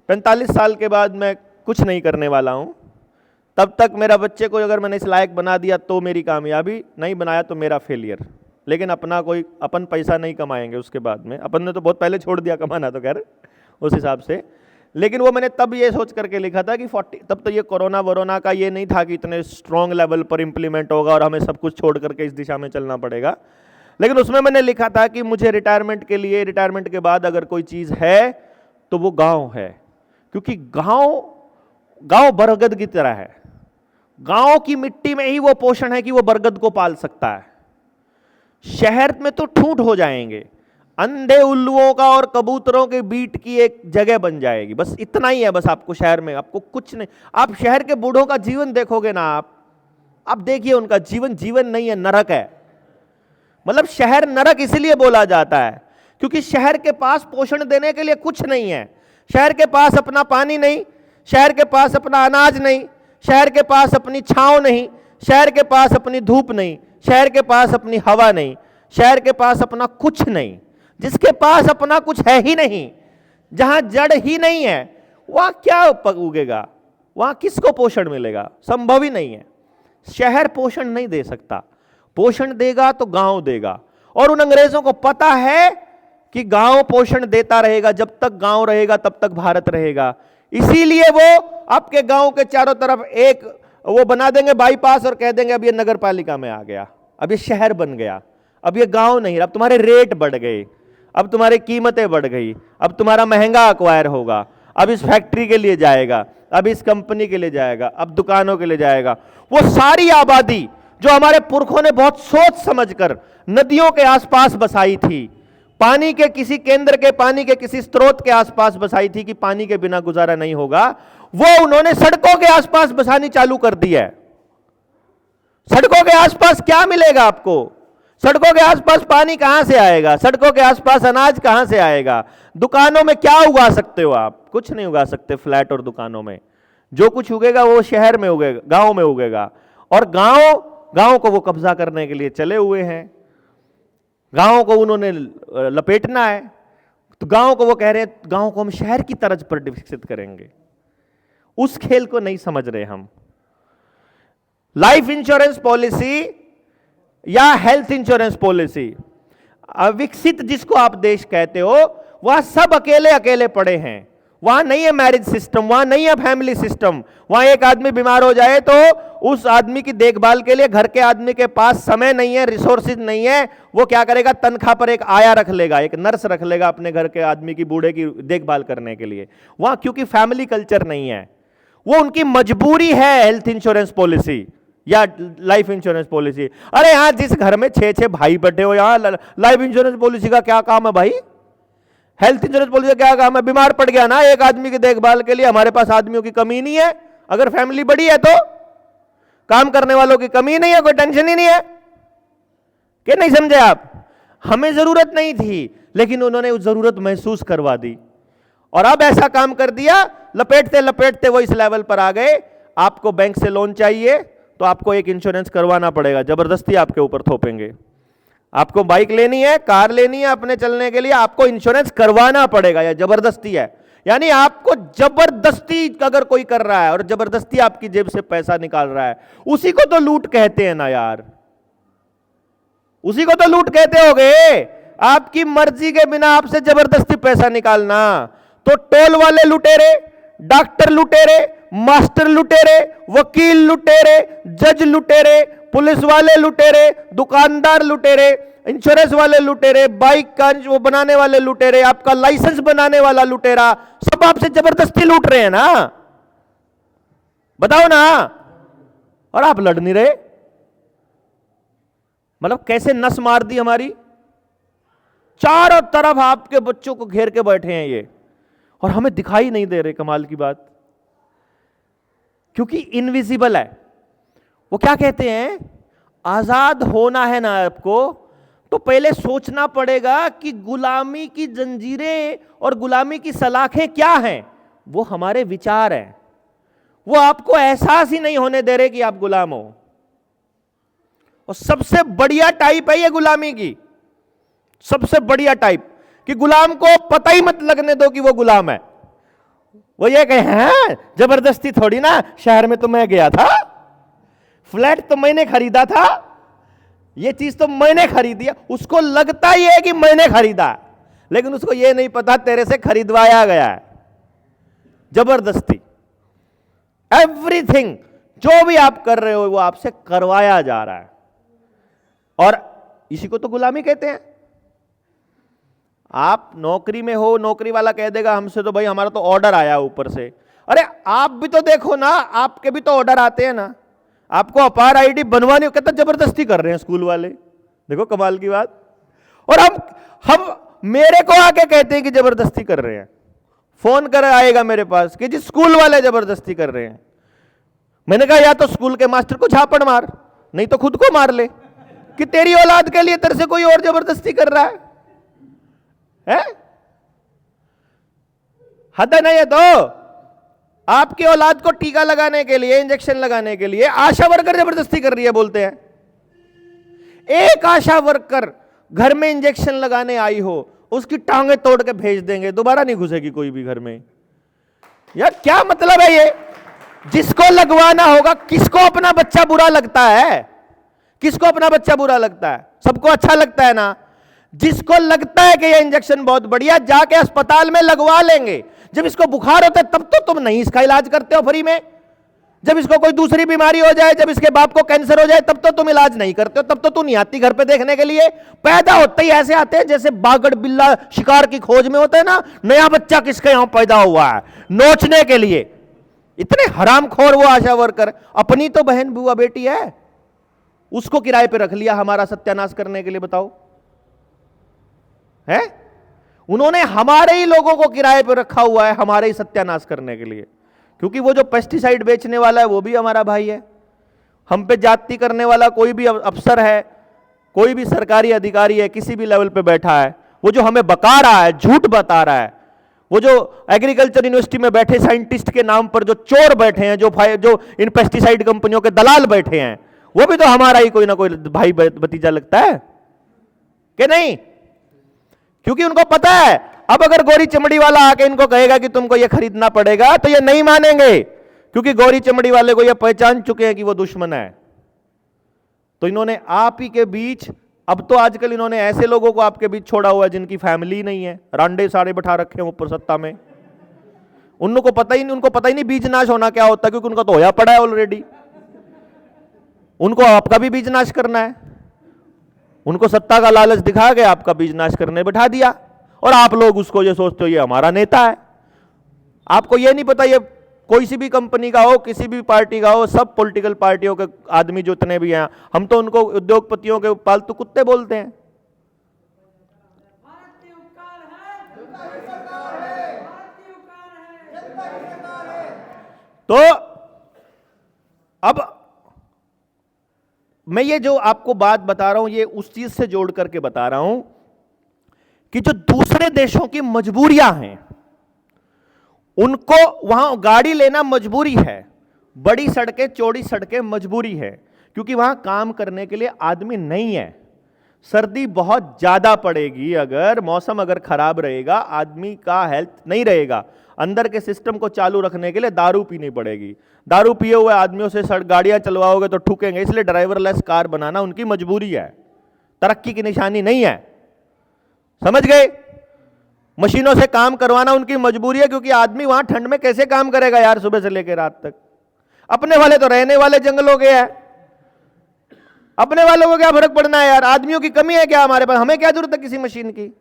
Speaker 1: 45 साल के बाद मैं कुछ नहीं करने वाला हूं। तब तक मेरा बच्चे को अगर मैंने इस लायक बना दिया तो मेरी कामयाबी, नहीं बनाया तो मेरा फेलियर। लेकिन अपन पैसा नहीं कमाएंगे उसके बाद में। अपन ने तो बहुत पहले छोड़ दिया कमाना, तो खैर उस हिसाब से। लेकिन वो मैंने तब ये सोच करके लिखा था कि 40, तब तो ये कोरोना वोरोना का ये नहीं था कि इतने स्ट्रॉन्ग लेवल पर इंप्लीमेंट होगा और हमें सब कुछ छोड़ करके इस दिशा में चलना पड़ेगा। लेकिन उसमें मैंने लिखा था कि मुझे रिटायरमेंट के लिए, रिटायरमेंट के बाद अगर कोई चीज़ है तो वो गाँव है, क्योंकि गाँव बरगद की तरह है। गाँव की मिट्टी में ही वो पोषण है कि वो बरगद को पाल सकता है। शहर में तो ठूंठ हो जाएंगे, अंधे उल्लुओं का और कबूतरों के बीट की एक जगह बन जाएगी। बस इतना ही है, बस आपको शहर में, आपको कुछ नहीं। आप शहर के बूढ़ों का जीवन देखोगे ना, आप देखिए उनका जीवन नहीं है, नरक है। मतलब शहर नरक इसलिए बोला जाता है क्योंकि शहर के पास पोषण देने के लिए कुछ नहीं है। शहर के पास अपना पानी नहीं, शहर के पास अपना अनाज नहीं, शहर के पास अपनी छांव नहीं, शहर के पास अपनी धूप नहीं, शहर के पास अपनी हवा नहीं, शहर के पास अपना कुछ नहीं। जिसके पास अपना कुछ है ही नहीं, जहां जड़ ही नहीं है, वहां क्या उगेगा? वहां किसको पोषण मिलेगा? संभव ही नहीं है। शहर पोषण नहीं दे सकता। पोषण देगा तो गांव देगा, और उन अंग्रेजों को पता है कि गांव पोषण देता रहेगा। जब तक गांव रहेगा तब तक भारत रहेगा। इसीलिए वो आपके गांव के चारों तरफ एक वो बना देंगे बाईपास और कह देंगे अब ये नगर पालिका में आ गया, अब ये शहर बन गया, अब ये गांव नहीं। अब तुम्हारे रेट बढ़ गए, अब तुम्हारी कीमतें बढ़ गई, अब तुम्हारा महंगा अक्वायर होगा, अब इस फैक्ट्री के लिए जाएगा, अब इस कंपनी के लिए जाएगा, अब दुकानों के लिए जाएगा। वो सारी आबादी जो हमारे पुरखों ने बहुत सोच समझकर नदियों के आसपास बसाई थी, पानी के किसी केंद्र के, पानी के किसी स्रोत के आसपास बसाई थी कि पानी के बिना गुजारा नहीं होगा, वो उन्होंने सड़कों के आसपास बसानी चालू कर दी है। सड़कों के आसपास क्या मिलेगा आपको? सड़कों के आसपास पानी कहां से आएगा? सड़कों के आसपास अनाज कहां से आएगा? दुकानों में क्या उगा सकते हो आप? कुछ नहीं उगा सकते फ्लैट और दुकानों में। जो कुछ उगेगा वो शहर में उगेगा, गांव में उगेगा। और गांव को वो कब्जा करने के लिए चले हुए हैं। गांव को उन्होंने लपेटना है। तो गांव को वो कह रहे हैं गांव को हम शहर की तर्ज पर विकसित करेंगे। उस खेल को नहीं समझ रहे हम। लाइफ इंश्योरेंस पॉलिसी या हेल्थ इंश्योरेंस पॉलिसी, विकसित जिसको आप देश कहते हो, वहां सब अकेले अकेले पड़े हैं। वहां नहीं है मैरिज सिस्टम, वहां नहीं है फैमिली सिस्टम। वहां एक आदमी बीमार हो जाए तो उस आदमी की देखभाल के लिए घर के आदमी के पास समय नहीं है, रिसोर्सेज नहीं है। वो क्या करेगा? तनख्वाह पर एक आया रख लेगा, एक नर्स रख लेगा अपने घर के आदमी की, बूढ़े की देखभाल करने के लिए। वहां क्योंकि फैमिली कल्चर नहीं है, वो उनकी मजबूरी है हेल्थ इंश्योरेंस पॉलिसी या लाइफ इंश्योरेंस पॉलिसी। अरे यहां जिस घर में 6-6 भाई बैठे हो, यहां लाइफ इंश्योरेंस पॉलिसी का क्या काम है भाई? हेल्थ इंश्योरेंस पॉलिसी का क्या काम है? बीमार पड़ गया ना एक आदमी की देखभाल के लिए, हमारे पास आदमियों की कमी नहीं है। अगर फैमिली बड़ी है तो काम करने वालों की कमी नहीं है, कोई टेंशन ही नहीं है। क्या नहीं समझे आप? हमें जरूरत नहीं थी, लेकिन उन्होंने उस जरूरत महसूस करवा दी और अब ऐसा काम कर दिया, लपेटते लपेटते वो इस लेवल पर आ गए। आपको बैंक से लोन चाहिए तो आपको एक इंश्योरेंस करवाना पड़ेगा, जबरदस्ती आपके ऊपर थोपेंगे। आपको बाइक लेनी है, कार लेनी है अपने चलने के लिए, आपको इंश्योरेंस करवाना पड़ेगा, या जबरदस्ती है। यानी आपको जबरदस्ती अगर कोई कर रहा है और जबरदस्ती आपकी जेब से पैसा निकाल रहा है, उसी को तो लूट कहते हैं ना यार, उसी को तो लूट कहते होगे। आपकी मर्जी के बिना आपसे जबरदस्ती पैसा निकालना, तो टोल वाले लुटेरे, डॉक्टर लुटेरे, मास्टर लुटेरे, वकील लुटेरे, जज लुटेरे, पुलिस वाले लुटेरे, दुकानदार लुटेरे, इंश्योरेंस वाले लुटेरे, बाइक का वो बनाने वाले लुटेरे, आपका लाइसेंस बनाने वाला लुटेरा, सब आपसे जबरदस्ती लूट रहे हैं ना। बताओ ना। और आप लड़ नहीं रहे। मतलब कैसे नस मार दी हमारी। चारों तरफ आपके बच्चों को घेर के बैठे हैं ये, और हमें दिखाई नहीं दे रहे। कमाल की बात, क्योंकि इनविजिबल है। वो क्या कहते हैं, आजाद होना है ना आपको, तो पहले सोचना पड़ेगा कि गुलामी की जंजीरें और गुलामी की सलाखें क्या हैं। वो हमारे विचार हैं। वो आपको एहसास ही नहीं होने दे रहे कि आप गुलाम हो। और सबसे बढ़िया टाइप है ये गुलामी की, सबसे बढ़िया टाइप, कि गुलाम को पता ही मत लगने दो कि वो गुलाम है। वो ये कहे हैं जबरदस्ती थोड़ी ना, शहर में तो मैं गया था, फ्लैट तो मैंने खरीदा था, ये चीज तो मैंने खरीदी है। उसको लगता ही है कि मैंने खरीदा, लेकिन उसको ये नहीं पता तेरे से खरीदवाया गया है जबरदस्ती। एवरीथिंग जो भी आप कर रहे हो वो आपसे करवाया जा रहा है, और इसी को तो गुलामी कहते हैं। आप नौकरी में हो, नौकरी वाला कह देगा हमसे तो भाई हमारा तो ऑर्डर आया ऊपर से। अरे आप भी तो देखो ना, आपके भी तो ऑर्डर आते हैं ना। आपको अपार आईडी बनवानी, कहता जबरदस्ती कर रहे हैं स्कूल वाले। देखो कमाल की बात। और हम मेरे को आके कहते हैं कि जबरदस्ती कर रहे हैं। फोन कर आएगा मेरे पास कि जी स्कूल वाले जबरदस्ती कर रहे हैं। मैंने कहा या तो स्कूल के मास्टर को झापड़ मार, नहीं तो खुद को मार ले, कि तेरी औलाद के लिए तेरे से कोई और जबरदस्ती कर रहा है। हद नहीं है। तो आपकी औलाद को टीका लगाने के लिए, इंजेक्शन लगाने के लिए आशा वर्कर जबरदस्ती कर रही है, बोलते हैं। एक आशा वर्कर घर में इंजेक्शन लगाने आई हो, उसकी टांगे तोड़ के भेज देंगे, दोबारा नहीं घुसेगी कोई भी घर में। यार क्या मतलब है ये? जिसको लगवाना होगा, किसको अपना बच्चा बुरा लगता है? किसको अपना बच्चा बुरा लगता है? सबको अच्छा लगता है ना। जिसको लगता है कि ये इंजेक्शन बहुत बढ़िया, जाके अस्पताल में लगवा लेंगे। जब इसको बुखार होता है तब तो तुम नहीं इसका इलाज करते हो फ्री में। जब इसको कोई दूसरी बीमारी हो जाए, जब इसके बाप को कैंसर हो जाए, तब तो तुम इलाज नहीं करते हो, तब तो तुम नहीं आती घर पे देखने के लिए। पैदा होते ही ऐसे आते हैं जैसे बागड़ बिल्ला शिकार की खोज में होता है ना, नया बच्चा किसके यहां पैदा हुआ है, नोचने के लिए। इतने हरामखोर वो आशा वर्कर। अपनी तो बहन बुआ बेटी है, उसको किराए पे रख लिया हमारा सत्यानाश करने के लिए। बताओ है? उन्होंने हमारे ही लोगों को किराए पे रखा हुआ है हमारे ही सत्यानाश करने के लिए। क्योंकि वो जो पेस्टिसाइड बेचने वाला है वो भी हमारा भाई है, हम पे जाति करने वाला कोई भी अफसर है कोई भी सरकारी अधिकारी है, किसी भी लेवल पे बैठा है, वो जो हमें बका रहा है, झूठ बता रहा है, वो जो एग्रीकल्चर यूनिवर्सिटी में बैठे साइंटिस्ट के नाम पर जो चोर बैठे हैं, जो इन पेस्टिसाइड कंपनियों के दलाल बैठे हैं, वो भी तो हमारा ही कोई ना कोई भाई भतीजा लगता है कि नहीं? क्योंकि उनको पता है अब अगर गोरी चमड़ी वाला आके इनको कहेगा कि तुमको ये खरीदना पड़ेगा, तो ये नहीं मानेंगे, क्योंकि गोरी चमड़ी वाले को ये पहचान चुके हैं कि वो दुश्मन है। तो इन्होंने आप ही के बीच, अब तो आजकल इन्होंने ऐसे लोगों को आपके बीच छोड़ा हुआ है जिनकी फैमिली नहीं है, रांडे सारे बैठा रखे हैं ऊपर सत्ता में। उनको पता ही नहीं बीज नाश होना क्या होता है, क्योंकि उनका तो होया पड़ा है ऑलरेडी। उनको आपका भी बीज नाश करना है, उनको सत्ता का लालच दिखा के आपका बीज नाश करने बैठा दिया, और आप लोग उसको ये सोचते हो ये हमारा नेता है। आपको ये नहीं पता ये कोई सी भी कंपनी का हो, किसी भी पार्टी का हो, सब पॉलिटिकल पार्टियों के आदमी जितने भी हैं, हम तो उनको उद्योगपतियों के पालतू कुत्ते बोलते हैं। तो अब मैं ये जो आपको बात बता रहा हूं, ये उस चीज से जोड़ करके बता रहा हूं कि जो दूसरे देशों की मजबूरियां हैं, उनको वहां गाड़ी लेना मजबूरी है, बड़ी सड़कें, चौड़ी सड़कें मजबूरी है, क्योंकि वहां काम करने के लिए आदमी नहीं है। सर्दी बहुत ज्यादा पड़ेगी, अगर मौसम अगर खराब रहेगा, आदमी का हेल्थ नहीं रहेगा, अंदर के सिस्टम को चालू रखने के लिए दारू पीनी पड़ेगी। दारू पिए हुए आदमियों से गाड़ियां चलवाओगे तो ठुकेंगे, इसलिए ड्राइवरलेस कार बनाना उनकी मजबूरी है, तरक्की की निशानी नहीं है। समझ गए? मशीनों से काम करवाना उनकी मजबूरी है, क्योंकि आदमी वहां ठंड में कैसे काम करेगा यार, सुबह से लेकर रात तक। अपने वाले तो रहने वाले जंगलों के हैं, अपने वालों को क्या फर्क पड़ना है यार, आदमियों की कमी है क्या हमारे पास, हमें क्या जरूरत है किसी मशीन की।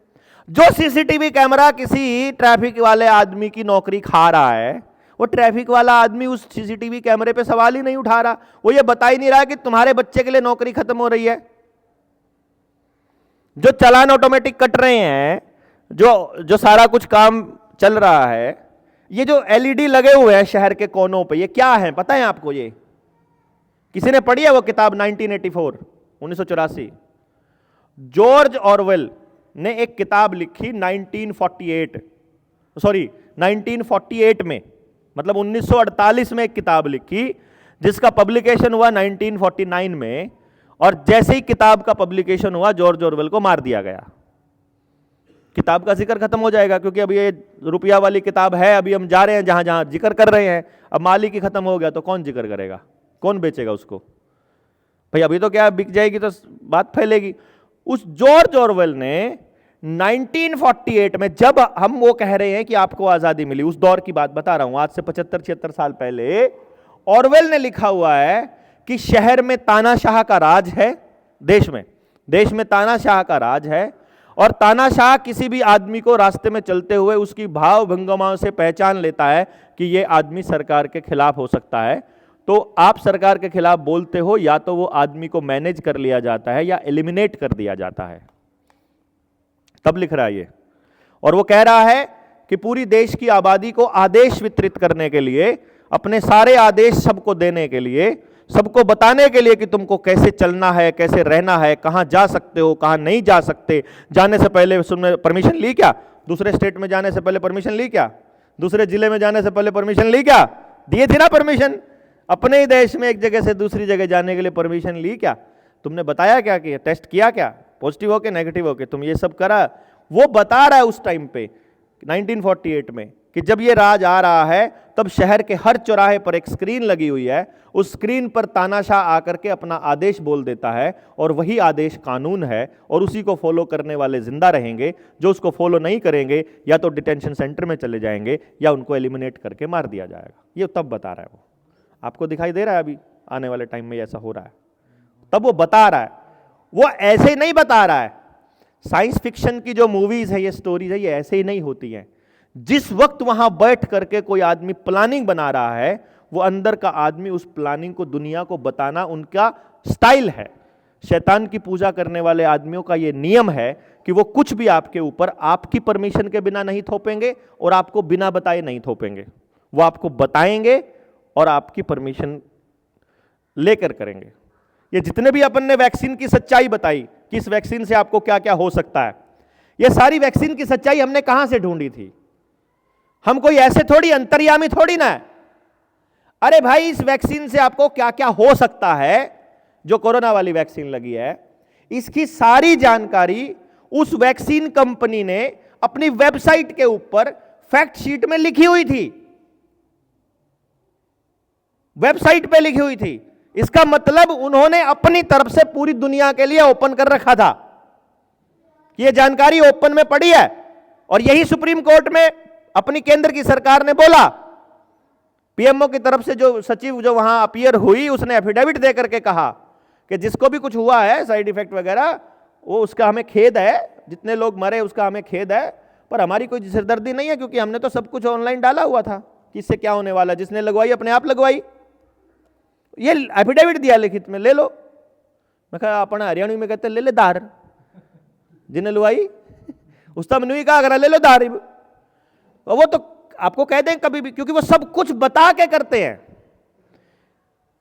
Speaker 1: जो सीसीटीवी कैमरा किसी ट्रैफिक वाले आदमी की नौकरी खा रहा है, वो ट्रैफिक वाला आदमी उस सीसीटीवी कैमरे पे सवाल ही नहीं उठा रहा, वो ये बता ही नहीं रहा कि तुम्हारे बच्चे के लिए नौकरी खत्म हो रही है। जो चालान ऑटोमेटिक कट रहे हैं, जो सारा कुछ काम चल रहा है, ये जो एलईडी लगे हुए हैं शहर के कोनों पे, ये क्या है पता है आपको? ये किसी ने पढ़ी है वो किताब 1984, 1984? जॉर्ज ऑरवेल ने एक किताब लिखी 1948 में, मतलब 1948 में एक किताब लिखी, जिसका पब्लिकेशन हुआ 1949 में, और जैसे ही किताब का पब्लिकेशन हुआ जॉर्ज ऑरवेल को मार दिया गया। किताब का जिक्र खत्म हो जाएगा, क्योंकि अब ये रुपया वाली किताब है, अभी हम जा रहे हैं जहां जहां जिक्र कर रहे हैं, अब मालिक ही खत्म हो गया तो कौन जिक्र करेगा, कौन बेचेगा उसको? भाई अभी तो क्या बिक जाएगी तो बात फैलेगी। उस जॉर्ज ऑरवेल ने 1948 में, जब हम वो कह रहे हैं कि आपको आजादी मिली, उस दौर की बात बता रहा हूं, आज से 75-76 साल पहले ऑरवेल ने लिखा हुआ है कि शहर में तानाशाह का राज है, देश में तानाशाह का राज है, और तानाशाह किसी भी आदमी को रास्ते में चलते हुए उसकी भाव भंगिमाओं से पहचान लेता है कि यह आदमी सरकार के खिलाफ हो सकता है। तो आप सरकार के खिलाफ बोलते हो, या तो वो आदमी को मैनेज कर लिया जाता है या एलिमिनेट कर दिया जाता है। तब लिख रहा है ये, और वो कह रहा है कि पूरी देश की आबादी को आदेश वितरित करने के लिए, अपने सारे आदेश सबको देने के लिए, सबको बताने के लिए कि तुमको कैसे चलना है, कैसे रहना है, कहां जा सकते हो, कहां नहीं जा सकते, जाने से पहले तुमने परमिशन ली क्या, दूसरे स्टेट में जाने से पहले परमिशन ली क्या, दूसरे जिले में जाने से पहले परमिशन ली क्या, दिए थी ना परमिशन, अपने ही देश में एक जगह से दूसरी जगह जाने के लिए परमिशन ली क्या, तुमने बताया क्या कि टेस्ट किया क्या, पॉजिटिव हो के नेगेटिव हो के, तुम ये सब करा। वो बता रहा है उस टाइम पे 1948 में कि जब ये राज आ रहा है, तब शहर के हर चौराहे पर एक स्क्रीन लगी हुई है, उस स्क्रीन पर तानाशाह आकर के अपना आदेश बोल देता है, और वही आदेश कानून है, और उसी को फॉलो करने वाले जिंदा रहेंगे, जो उसको फॉलो नहीं करेंगे या तो डिटेंशन सेंटर में चले जाएंगे या उनको एलिमिनेट करके मार दिया जाएगा। ये तब बता रहा है वो, आपको दिखाई दे रहा है अभी आने वाले टाइम में ऐसा हो रहा है, तब वो बता रहा है। वो ऐसे ही नहीं बता रहा है, साइंस फिक्शन की जो मूवीज है, ये स्टोरीज है, ये ऐसे ही नहीं होती हैं। जिस वक्त वहां बैठ करके कोई आदमी प्लानिंग बना रहा है, वो अंदर का आदमी उस प्लानिंग को दुनिया को बताना उनका स्टाइल है। शैतान की पूजा करने वाले आदमियों का ये नियम है कि वो कुछ भी आपके ऊपर आपकी परमिशन के बिना नहीं थोपेंगे और आपको बिना बताए नहीं थोपेंगे। वो आपको बताएंगे और आपकी परमिशन लेकर करेंगे। ये जितने भी अपन ने वैक्सीन की सच्चाई बताई, कि इस वैक्सीन से आपको क्या क्या हो सकता है। ये सारी वैक्सीन की सच्चाई हमने कहां से ढूंढी थी? हम कोई ऐसे थोड़ी अंतर्यामी थोड़ी ना है। अरे भाई, इस वैक्सीन से आपको क्या क्या हो सकता है, जो कोरोना वाली वैक्सीन लगी है, इसकी सारी जानकारी उस वैक्सीन कंपनी ने अपनी वेबसाइट के ऊपर फैक्ट शीट में लिखी हुई थी, वेबसाइट पे लिखी हुई थी। इसका मतलब उन्होंने अपनी तरफ से पूरी दुनिया के लिए ओपन कर रखा था कि यह जानकारी ओपन में पड़ी है। और यही सुप्रीम कोर्ट में अपनी केंद्र की सरकार ने बोला, पीएमओ की तरफ से जो सचिव जो वहां अपीयर हुई, उसने एफिडेविट देकर के कहा कि जिसको भी कुछ हुआ है साइड इफेक्ट वगैरह, वो उसका हमें खेद है, जितने लोग मरे उसका हमें खेद है, पर हमारी कोई सिरदर्दी नहीं है, क्योंकि हमने तो सब कुछ ऑनलाइन डाला हुआ था कि इससे क्या होने वाला, जिसने लगवाई अपने आप लगवाई। ये एफिडेविट दिया लिखित में, ले लो। मैं कहा अपना हरियाणवी में कहते ले ले दार, जिन्हें लगवाई उसका मैंने कहा अगर ले लो दार। और वो तो आपको कह दें कभी भी, क्योंकि वो सब कुछ बता के करते हैं।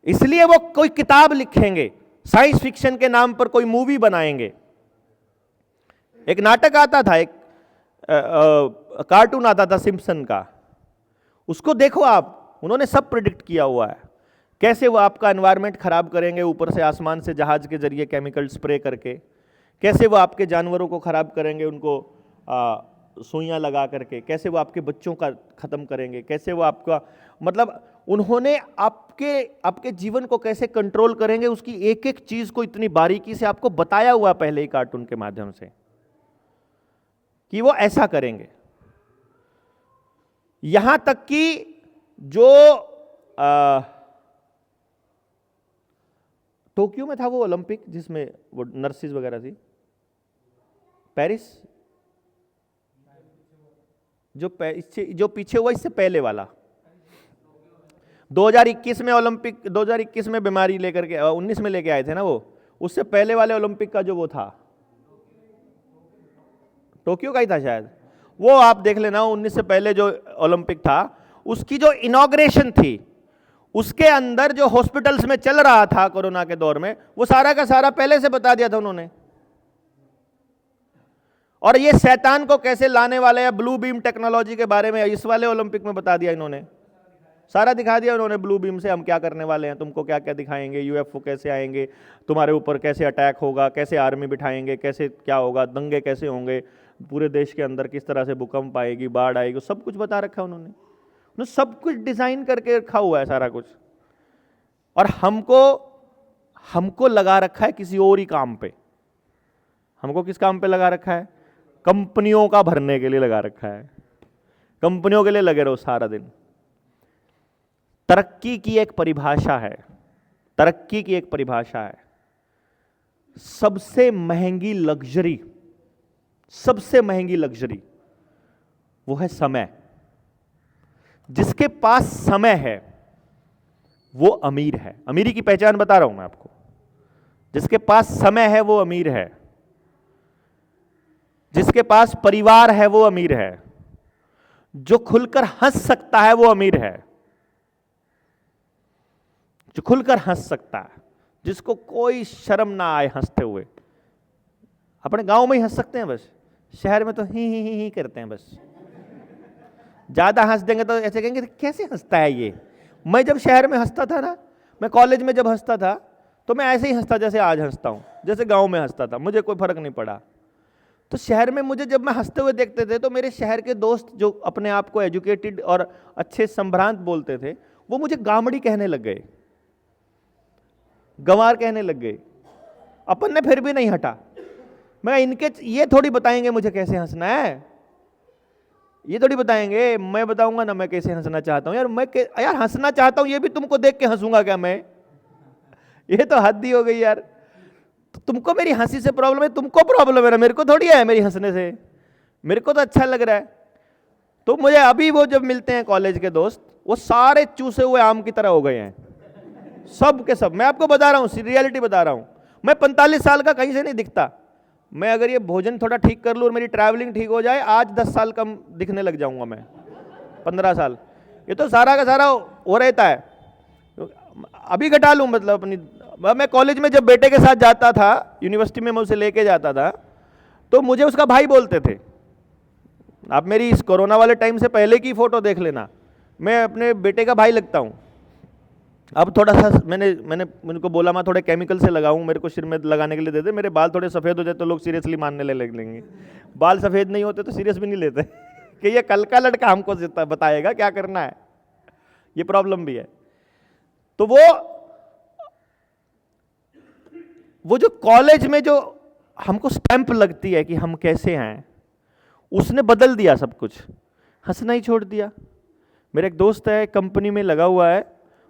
Speaker 1: इसलिए वो कोई किताब लिखेंगे, साइंस फिक्शन के नाम पर कोई मूवी बनाएंगे। एक नाटक आता था, एक कार्टून आता था सिम्पसन का, उसको देखो आप, उन्होंने सब प्रिडिक्ट किया हुआ है कैसे वो आपका एनवायरनमेंट खराब करेंगे, ऊपर से आसमान से जहाज के जरिए केमिकल स्प्रे करके, कैसे वो आपके जानवरों को खराब करेंगे, उनको सुइयां लगा करके, कैसे वो आपके बच्चों का खत्म करेंगे, कैसे वो आपका, मतलब उन्होंने आपके जीवन को कैसे कंट्रोल करेंगे, उसकी एक एक चीज को इतनी बारीकी से आपको बताया हुआ पहले ही कार्टून के माध्यम से कि वो ऐसा करेंगे। यहां तक कि जो टोक्यो में था वो ओलंपिक, जिसमें वो नर्सिस वगैरह थी, पेरिस, जो पीछे हुआ इससे पहले वाला, 2021 में ओलंपिक, 2021 में बीमारी लेकर के 19 में लेके आए थे ना वो, उससे पहले वाले ओलंपिक का जो वो था, टोक्यो का ही था शायद, वो आप देख लेना, 19 से पहले जो ओलंपिक था, उसकी जो इनॉग्रेशन थी, उसके अंदर जो हॉस्पिटल्स में चल रहा था कोरोना के दौर में, वो सारा का सारा पहले से बता दिया था उन्होंने। और ये शैतान को कैसे लाने वाले हैं, ब्लू बीम टेक्नोलॉजी के बारे में इस वाले ओलंपिक में बता दिया इन्होंने, सारा दिखा दिया उन्होंने। ब्लू बीम से हम क्या करने वाले हैं, तुमको क्या क्या दिखाएंगे, यूएफओ कैसे आएंगे तुम्हारे ऊपर, कैसे अटैक होगा, कैसे आर्मी बिठाएंगे, कैसे क्या होगा, दंगे कैसे होंगे पूरे देश के अंदर, किस तरह से भूकंप आएगी, बाढ़ आएगी, सब कुछ बता रखा है उन्होंने सब कुछ डिजाइन करके रखा हुआ है सारा कुछ। और हमको लगा रखा है किसी और ही काम पे। हमको किस काम पे लगा रखा है? कंपनियों का भरने के लिए लगा रखा है। कंपनियों के लिए लगे रहो सारा दिन। तरक्की की एक परिभाषा है, तरक्की की एक परिभाषा है, सबसे महंगी लग्जरी, सबसे महंगी लग्जरी वो है समय। जिसके पास समय है वो अमीर है। अमीरी की पहचान बता रहा हूं मैं आपको। जिसके पास समय है वो अमीर है, जिसके पास परिवार है वो अमीर है, जो खुलकर हंस सकता है वो अमीर है, जो खुलकर हंस सकता है, जिसको कोई शर्म ना आए हंसते हुए। अपने गांव में ही हंस सकते हैं बस, शहर में तो ही करते हैं बस। ज्यादा हंस देंगे तो ऐसे कहेंगे कैसे हंसता है ये। मैं जब शहर में हंसता था ना, मैं कॉलेज में जब हंसता था तो मैं ऐसे ही हंसता जैसे आज हंसता हूं, जैसे गांव में हंसता था, मुझे कोई फर्क नहीं पड़ा। तो शहर में मुझे जब मैं हंसते हुए देखते थे तो मेरे शहर के दोस्त जो अपने आप को एजुकेटेड और अच्छे संभ्रांत बोलते थे, वो मुझे गामड़ी कहने लग गए, गंवार कहने लग गए। अपन ने फिर भी नहीं हटा। मैं इनके ये थोड़ी बताएंगे मुझे कैसे हंसना है, ये थोड़ी बताएंगे। मैं बताऊंगा ना मैं कैसे हंसना चाहता हूं यार। मैं यार हंसना चाहता हूं, ये भी तुमको देख के हंसूंगा क्या मैं? ये तो हद ही हो गई यार। तो तुमको मेरी हंसी से प्रॉब्लम है, तुमको प्रॉब्लम है ना, मेरे को थोड़ी है मेरी हंसने से। मेरे को तो अच्छा लग रहा है। तो मुझे अभी वो जब मिलते हैं कॉलेज के दोस्त, वो सारे चूसे हुए आम की तरह हो गए हैं, सब के सब। मैं आपको बता रहा हूं, रियलिटी बता रहा हूं। मैं 45 साल का कहीं से नहीं दिखता। मैं अगर ये भोजन थोड़ा ठीक कर लूं और मेरी ट्रैवलिंग ठीक हो जाए, आज 10 साल कम दिखने लग जाऊंगा मैं, 15 साल। ये तो सारा का सारा हो रहता है। अभी घटा लूँ मतलब अपनी। मैं कॉलेज में जब बेटे के साथ जाता था, यूनिवर्सिटी में मैं उसे लेके जाता था, तो मुझे उसका भाई बोलते थे। आप मेरी इस कोरोना वाले टाइम से पहले की फ़ोटो देख लेना, मैं अपने बेटे का भाई लगता हूँ। अब थोड़ा सा मैंने उनको बोला मैं थोड़े केमिकल से लगाऊं, मेरे को सिर में लगाने के लिए दे दे, मेरे बाल थोड़े सफ़ेद हो जाए तो लोग सीरियसली मानने लग लेंगे। बाल सफ़ेद नहीं होते तो सीरियस भी नहीं लेते कि ये कल का लड़का हमको बताएगा क्या करना है, ये प्रॉब्लम भी है। तो वो जो कॉलेज में जो हमको स्टैंप लगती है कि हम कैसे हैं, उसने बदल दिया सब कुछ, हंसना ही छोड़ दिया। मेरा एक दोस्त है, कंपनी में लगा हुआ है,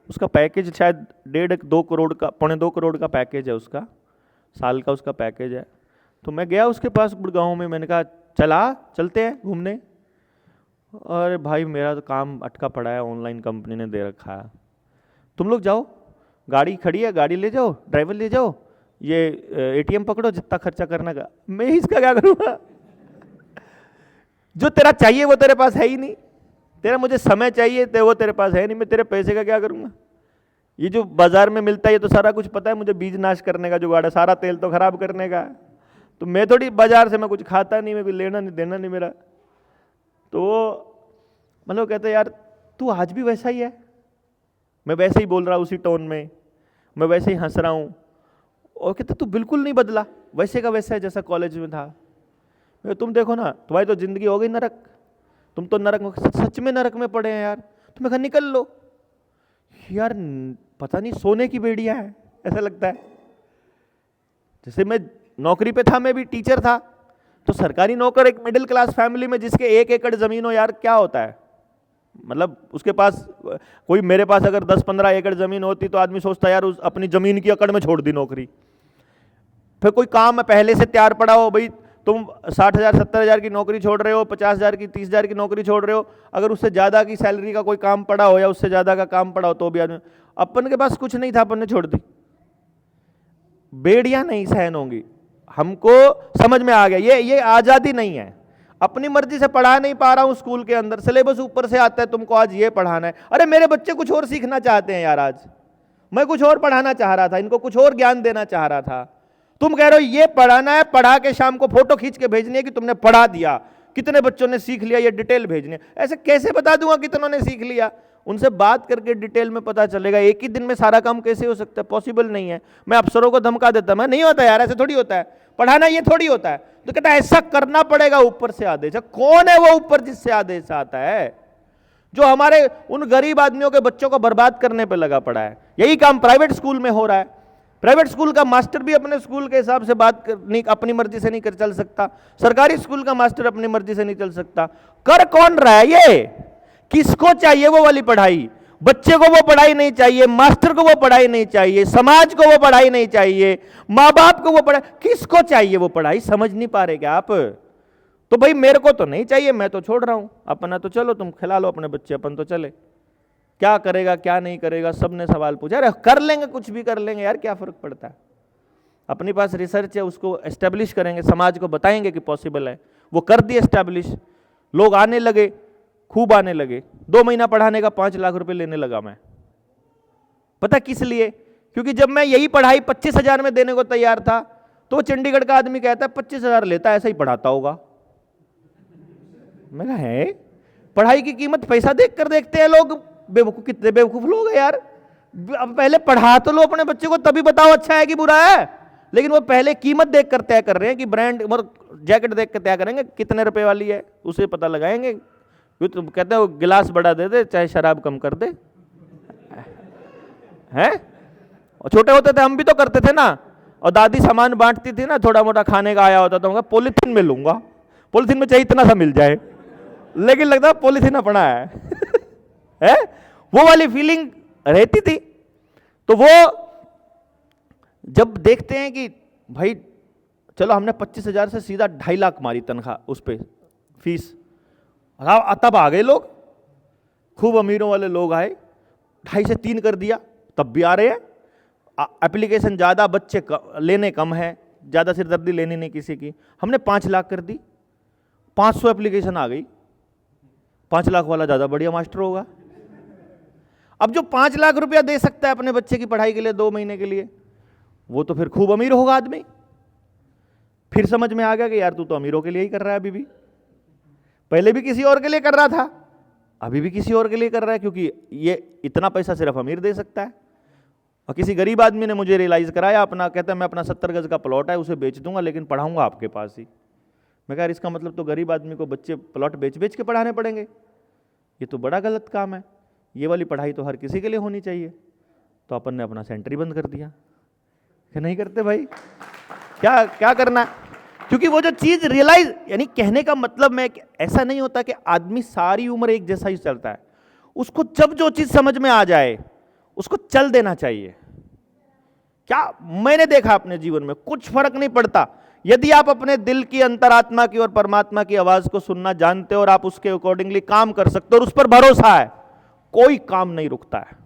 Speaker 1: उसका पैकेज शायद 1.5-2 करोड़ का, 2.25 करोड़ का पैकेज है उसका, साल का उसका पैकेज है। तो मैं गया उसके पास गुड़गांव में, मैंने कहा चलते हैं घूमने। अरे भाई मेरा तो काम अटका पड़ा है, ऑनलाइन कंपनी ने दे रखा है, तुम लोग जाओ, गाड़ी खड़ी है, गाड़ी ले जाओ, ड्राइवर ले जाओ, ये एटीएम पकड़ो, जितना खर्चा करना का। मैं इसका क्या करूँगा? जो तेरा चाहिए वो तेरे पास है ही नहीं, तेरा मुझे समय चाहिए तो वो तेरे पास है नहीं, मैं तेरे पैसे का क्या करूँगा? ये जो बाजार में मिलता है ये तो सारा कुछ पता है मुझे, बीज नाश करने का जुगाड़ है, सारा तेल तो खराब करने का। तो मैं थोड़ी बाजार से मैं कुछ खाता नहीं, मैं भी लेना नहीं देना नहीं मेरा। तो मतलब कहते यार तू आज भी वैसा ही है, मैं वैसे ही बोल रहा हूँ उसी टोन में, मैं वैसे ही हंस रहा हूँ, और कहते तू बिल्कुल नहीं बदला, वैसे का वैसा है जैसा कॉलेज में था। मैं तुम देखो ना, तुम्हारी तो जिंदगी हो गई नरक, तुम तो नरक में, सच में नरक में पड़े हैं यार। तुम्हें कहा निकल लो यार, पता नहीं सोने की बेड़ियां है ऐसा लगता है। जैसे मैं नौकरी पे था, मैं भी टीचर था, तो सरकारी नौकर एक मिडिल क्लास फैमिली में जिसके 1 एकड़ जमीन हो यार, क्या होता है मतलब उसके पास कोई, मेरे पास अगर 10-15 एकड़ जमीन होती तो आदमी सोचता यार उस अपनी जमीन की अकड़ में छोड़ दी नौकरी। फिर कोई काम पहले से तैयार पड़ा हो, भाई तुम 60,000 70,000 की नौकरी छोड़ रहे हो, 50,000 की 30,000 की नौकरी छोड़ रहे हो, अगर उससे ज़्यादा की सैलरी का कोई काम पड़ा हो या उससे ज़्यादा का काम पड़ा हो तो भी आदमी, अपन के पास कुछ नहीं था, अपन ने छोड़ दी। बेड़ियां नहीं सहन होंगी, हमको समझ में आ गया ये आज़ादी नहीं है। अपनी मर्जी से पढ़ा नहीं पा रहा हूं स्कूल के अंदर, सिलेबस ऊपर से आता है, तुमको आज ये पढ़ाना है। अरे मेरे बच्चे कुछ और सीखना चाहते हैं यार, आज मैं कुछ और पढ़ाना चाह रहा था, इनको कुछ और ज्ञान देना चाह रहा था। तुम कह रहे हो ये पढ़ाना है, पढ़ा के शाम को फोटो खींच के भेजनी है कि तुमने पढ़ा दिया, कितने बच्चों ने सीख लिया, ये डिटेल भेजनी है। ऐसे कैसे बता दूंगा कितनों ने सीख लिया? उनसे बात करके डिटेल में पता चलेगा। एक ही दिन में सारा काम कैसे हो सकता है? पॉसिबल नहीं है। मैं अफसरों को धमका देता, मैं नहीं होता यार, ऐसे थोड़ी होता है, पढ़ाना ये थोड़ी होता है। तो कहता है ऐसा करना पड़ेगा, ऊपर से आदेश। कौन है वो ऊपर जिससे आदेश आता है? जो हमारे उन गरीब आदमियों के बच्चों को बर्बाद करने पर लगा पड़ा है। यही काम प्राइवेट स्कूल में हो रहा है। प्राइवेट स्कूल का मास्टर भी अपने स्कूल के हिसाब से बात नहीं, अपनी मर्जी से नहीं कर चल सकता। सरकारी स्कूल का मास्टर अपनी मर्जी से नहीं चल सकता। कर कौन रहा है ये? किसको चाहिए वो वाली पढ़ाई? बच्चे को वो पढ़ाई नहीं चाहिए, मास्टर को वो पढ़ाई नहीं चाहिए, समाज को वो पढ़ाई नहीं चाहिए, माँ बाप को वो पढ़ाई, किसको चाहिए वो पढ़ाई? समझ नहीं पा रहे क्या आप? तो भाई मेरे को तो नहीं चाहिए, मैं तो छोड़ रहा हूं, अपना तो चलो तुम खिला लो अपने बच्चे, अपन तो चले। क्या करेगा क्या नहीं करेगा, सबने सवाल पूछा। अरे कर लेंगे, कुछ भी कर लेंगे यार, क्या फर्क पड़ता है? अपने पास रिसर्च है, उसको एस्टेब्लिश करेंगे, समाज को बताएंगे कि पॉसिबल है। वो कर दिए एस्टेब्लिश, लोग आने लगे, खूब आने लगे। 2 महीना पढ़ाने का 5 लाख रुपए लेने लगा मैं। पता किस लिए? क्योंकि जब मैं यही पढ़ाई 25,000 में देने को तैयार था, तो चंडीगढ़ का आदमी कहता है 25,000 लेता है, ऐसा ही पढ़ाता होगा। मैं कहा है, पढ़ाई की कीमत पैसा देख कर देखते हैं लोग। बेवकूफ, कितने बेवकूफ लोग हैं यार। अब पहले पढ़ा तो लो अपने बच्चे को, तभी बताओ अच्छा है कि बुरा है। लेकिन वो पहले कीमत देख कर तय कर रहे हैं कि ब्रांड और जैकेट देख कर तय करेंगे कितने रुपए वाली है, उसे पता लगाएंगे। तो कहते हैं वो गिलास बड़ा दे दे, चाहे शराब कम कर दे। हैं? और छोटे होते थे हम भी तो करते थे ना, और दादी सामान बांटती थी ना, थोड़ा मोटा खाने का आया होता तो पॉलिथीन में लूंगा, पॉलिथीन में चाहे इतना सा मिल जाए, लेकिन लगता पॉलिथीन अपना है? वो वाली फीलिंग रहती थी। तो वो जब देखते हैं कि भाई चलो हमने 25,000 से सीधा 2.5 लाख मारी तनख्वाह, उस पर फीस, तब आ गए लोग, खूब अमीरों वाले लोग आए, 2.5 से 3 कर दिया, तब भी आ रहे हैं। एप्लीकेशन ज़्यादा, बच्चे लेने कम है, ज़्यादा सिरदर्दी लेनी नहीं किसी की। हमने 5 लाख कर दी, 500 एप्लीकेशन आ गई। 5 लाख वाला ज़्यादा बढ़िया मास्टर होगा। अब जो 5 लाख रुपया दे सकता है अपने बच्चे की पढ़ाई के लिए 2 महीने के लिए, वो तो फिर खूब अमीर होगा आदमी। फिर समझ में आ गया कि यार तू तो अमीरों के लिए ही कर रहा है, अभी भी, पहले भी किसी और के लिए कर रहा था, अभी भी किसी और के लिए कर रहा है, क्योंकि ये इतना पैसा सिर्फ अमीर दे सकता है। और किसी गरीब आदमी ने मुझे रियलाइज कराया, अपना कहता है मैं अपना 70 गज का प्लॉट है उसे बेच दूंगा लेकिन पढ़ाऊंगा आपके पास ही। मैं कहा इसका मतलब तो गरीब आदमी को बच्चे प्लॉट बेच बेच के पढ़ाने पड़ेंगे, ये तो बड़ा गलत काम है, ये वाली पढ़ाई तो हर किसी के लिए होनी चाहिए। तो अपन ने अपना सेंटर ही बंद कर दिया कि नहीं करते भाई, क्या क्या करना है। क्योंकि वो जो चीज रियलाइज, यानी कहने का मतलब मैं ऐसा नहीं होता कि आदमी सारी उम्र एक जैसा ही चलता है, उसको जब जो चीज समझ में आ जाए उसको चल देना चाहिए। क्या मैंने देखा अपने जीवन में, कुछ फर्क नहीं पड़ता यदि आप अपने दिल की अंतरात्मा की और परमात्मा की आवाज को सुनना जानते हो और आप उसके अकॉर्डिंगली काम कर सकते हो और उस पर भरोसा है, कोई काम नहीं रुकता है,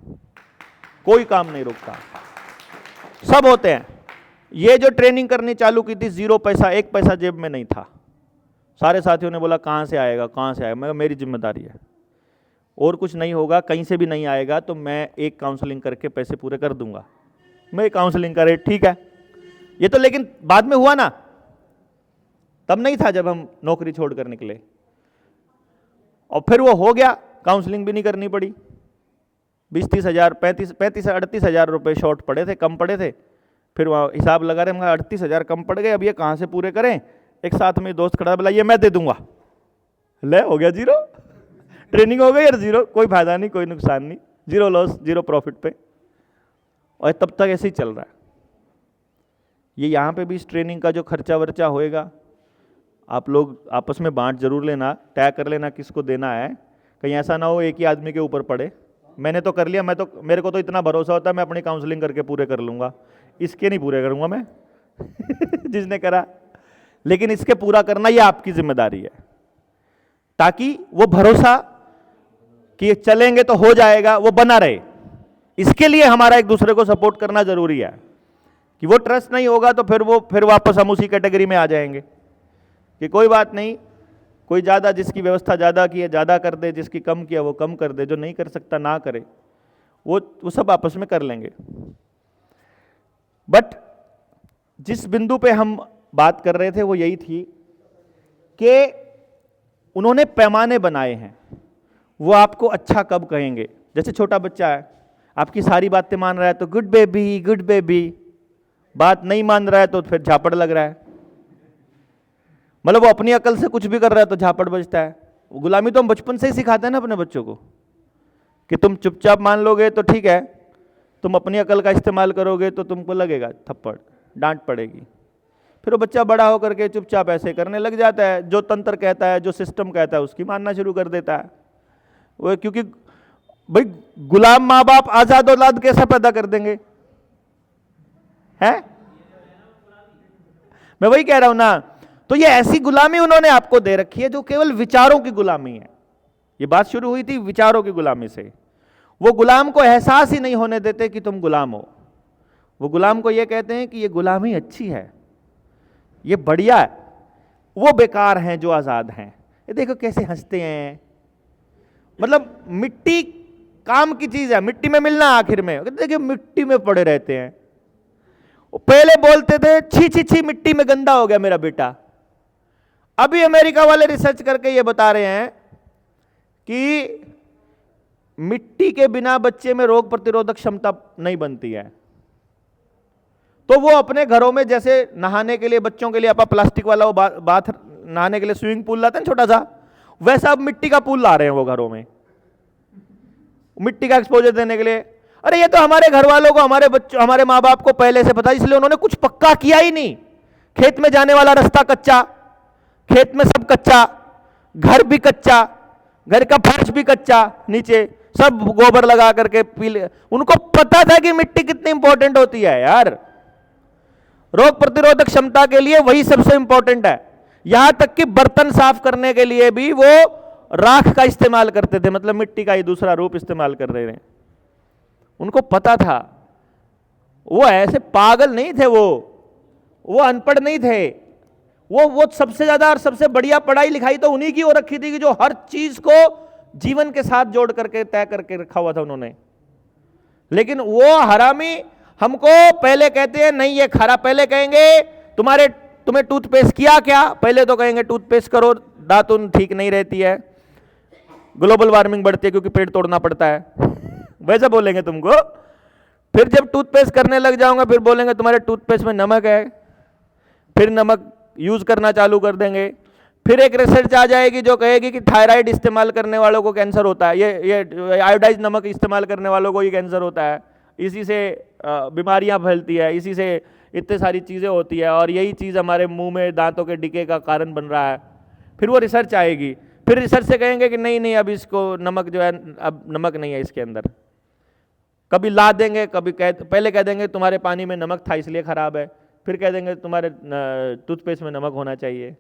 Speaker 1: कोई काम नहीं रुकता, सब होते हैं। ये जो ट्रेनिंग करनी चालू की थी, 0 पैसा, 1 पैसा जेब में नहीं था। सारे साथियों ने बोला कहां से आएगा, कहां से आएगा। मैं मेरी जिम्मेदारी है, और कुछ नहीं होगा, कहीं से भी नहीं आएगा तो मैं एक काउंसलिंग करके पैसे पूरे कर दूंगा। मैं काउंसलिंग करे, ठीक है, ये तो लेकिन बाद में हुआ ना, तब नहीं था जब हम नौकरी छोड़कर निकले। और फिर वो हो गया, काउंसलिंग भी नहीं करनी पड़ी। 20-30 हज़ार, 35-38 हज़ार रुपये शॉर्ट पड़े थे, कम पड़े थे। फिर वहाँ हिसाब लगा रहे, हम 38 हज़ार कम पड़ गए, अब ये कहाँ से पूरे करें। एक साथ में दोस्त खड़ा, बोला ये मैं दे दूंगा, ले हो गया 0, ट्रेनिंग हो गई यार 0, कोई फायदा नहीं, कोई नुकसान नहीं, 0 लॉस 0 प्रॉफिट पे। और तब तक ऐसे ही चल रहा है। ये यहाँ पे भी इस ट्रेनिंग का जो खर्चा वर्चा होएगा, आप लोग आपस में बांट जरूर लेना, तय कर लेना किसको देना है, कहीं ऐसा ना हो एक ही आदमी के ऊपर पड़े। मैंने तो कर लिया, मेरे को तो इतना भरोसा होता है मैं अपनी काउंसलिंग करके पूरे कर लूँगा, इसके नहीं पूरे करूँगा मैं जिसने करा। लेकिन इसके पूरा करना ये आपकी जिम्मेदारी है, ताकि वो भरोसा कि चलेंगे तो हो जाएगा वो बना रहे। इसके लिए हमारा एक दूसरे को सपोर्ट करना जरूरी है, कि वो ट्रस्ट नहीं होगा तो फिर वापस हम उसी कैटेगरी में आ जाएंगे कि कोई बात नहीं, कोई ज़्यादा, जिसकी व्यवस्था ज़्यादा की है ज़्यादा कर दे, जिसकी कम किया वो कम कर दे, जो नहीं कर सकता ना करे, वो सब आपस में कर लेंगे। बट जिस बिंदु पे हम बात कर रहे थे वो यही थी कि उन्होंने पैमाने बनाए हैं। वो आपको अच्छा कब कहेंगे, जैसे छोटा बच्चा है, आपकी सारी बातें मान रहा है तो गुड बेबी गुड बेबी, बात नहीं मान रहा है तो फिर झापड़ लग रहा है, मतलब वो अपनी अकल से कुछ भी कर रहा है तो झापड़ बजता है। गुलामी तो हम बचपन से ही सिखाते हैं ना अपने बच्चों को, कि तुम चुपचाप मान लोगे तो ठीक है, तुम अपनी अकल का इस्तेमाल करोगे तो तुमको लगेगा थप्पड़, डांट पड़ेगी। फिर वो बच्चा बड़ा होकर के चुपचाप ऐसे करने लग जाता है, जो तंत्र कहता है, जो सिस्टम कहता है उसकी मानना शुरू कर देता है वो। क्योंकि भाई गुलाम माँ बाप आजाद औलाद कैसा पैदा कर देंगे, है? मैं वही कह रहा हूं ना। तो ये ऐसी गुलामी उन्होंने आपको दे रखी है जो केवल विचारों की गुलामी है। ये बात शुरू हुई थी विचारों की गुलामी से। वो गुलाम को एहसास ही नहीं होने देते कि तुम गुलाम हो। वो गुलाम को ये कहते हैं कि ये गुलामी अच्छी है, ये बढ़िया है। वो बेकार हैं जो आजाद हैं। ये देखो कैसे हंसते हैं, मतलब मिट्टी काम की चीज है, मिट्टी में मिलना आखिर में। देखिए मिट्टी में पड़े रहते हैं। पहले बोलते थे छी छी छी मिट्टी में गंदा हो गया मेरा बेटा। अभी अमेरिका वाले रिसर्च करके ये बता रहे हैं कि मिट्टी के बिना बच्चे में रोग प्रतिरोधक क्षमता नहीं बनती है। तो वो अपने घरों में जैसे नहाने के लिए बच्चों के लिए आप प्लास्टिक वाला वो बाथ नहाने के लिए स्विमिंग पूल लाते हैं छोटा सा, वैसा अब मिट्टी का पूल ला रहे हैं वो घरों में, मिट्टी का एक्सपोजर देने के लिए। अरे ये तो हमारे घर वालों को, हमारे बच्चों, हमारे माँ बाप को पहले से पता, इसलिए उन्होंने कुछ पक्का किया ही नहीं। खेत में जाने वाला रास्ता कच्चा, खेत में सब कच्चा, घर भी कच्चा, घर का फर्श भी कच्चा, नीचे सब गोबर लगा करके पीले। उनको पता था कि मिट्टी कितनी इंपॉर्टेंट होती है यार, रोग प्रतिरोधक क्षमता के लिए वही सबसे इंपॉर्टेंट है। यहां तक कि बर्तन साफ करने के लिए भी वो राख का इस्तेमाल करते थे, मतलब मिट्टी का ही दूसरा रूप इस्तेमाल कर रहे हैं। उनको पता था, वो ऐसे पागल नहीं थे, वो अनपढ़ नहीं थे। वो सबसे ज्यादा और सबसे बढ़िया पढ़ाई लिखाई तो उन्हीं की हो रखी थी कि जो हर चीज को जीवन के साथ जोड़ करके तय करके रखा हुआ था उन्होंने। लेकिन वो हरामी हमको पहले कहते हैं नहीं ये खरा, पहले कहेंगे तुम्हें टूथपेस्ट किया क्या, पहले तो कहेंगे टूथपेस्ट करो, दातुन ठीक नहीं रहती है, ग्लोबल वार्मिंग बढ़ती है क्योंकि पेड़ तोड़ना पड़ता है, वैसा बोलेंगे तुमको। फिर जब टूथपेस्ट करने लग जाऊंगा फिर बोलेंगे तुम्हारे टूथपेस्ट में नमक है, फिर नमक यूज करना चालू कर देंगे। फिर एक रिसर्च आ जाएगी जो कहेगी कि थायराइड इस्तेमाल करने वालों को कैंसर होता है, ये आयोडाइज नमक इस्तेमाल करने वालों को ये कैंसर होता है, इसी से बीमारियां फैलती है, इसी से इतनी सारी चीज़ें होती है, और यही चीज़ हमारे मुंह में दांतों के डिके का कारण बन रहा है। फिर वो रिसर्च आएगी, फिर रिसर्च से कहेंगे कि नहीं नहीं अब इसको नमक जो है, अब नमक नहीं है इसके अंदर। कभी ला देंगे, कभी पहले कह देंगे तुम्हारे पानी में नमक था इसलिए खराब है, फिर कह देंगे तुम्हारे टूथपेस्ट में नमक होना चाहिए,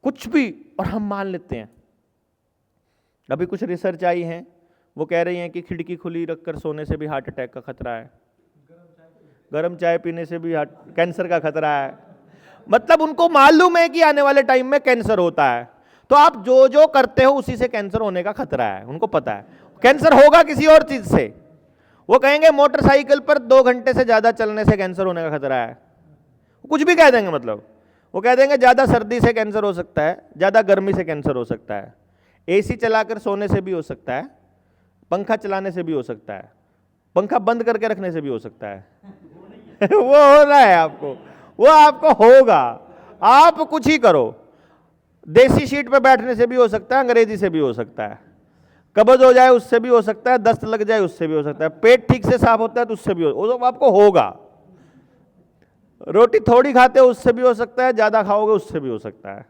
Speaker 1: कुछ भी, और हम मान लेते हैं। अभी कुछ रिसर्च आई है, वो कह रही हैं कि खिड़की खुली रखकर सोने से भी हार्ट अटैक का खतरा है, गर्म चाय पीने से भी कैंसर का खतरा है। मतलब उनको मालूम है कि आने वाले टाइम में कैंसर होता है, तो आप जो जो करते हो उसी से कैंसर होने का खतरा है, उनको पता है कैंसर होगा किसी और चीज से। वो कहेंगे मोटरसाइकिल पर 2 घंटे से ज्यादा चलने से कैंसर होने का खतरा है, कुछ भी कह देंगे। मतलब वो कह देंगे ज्यादा सर्दी से कैंसर हो सकता है, ज्यादा गर्मी से कैंसर हो सकता है, एसी चलाकर सोने से भी हो सकता है, पंखा चलाने से भी हो सकता है, पंखा बंद करके रखने से भी हो सकता है वो हो रहा है आपको, वो आपको होगा, आप कुछ ही करो। देसी शीट पे बैठने से भी हो सकता है, अंग्रेजी से भी हो सकता है, कब्ज हो जाए उससे भी हो सकता है, दस्त लग जाए उससे भी हो सकता है, पेट ठीक से साफ होता है तो उससे भी हो, वो तो आपको होगा। रोटी थोड़ी खाते हो उससे भी हो सकता है, ज्यादा खाओगे उससे भी हो सकता है,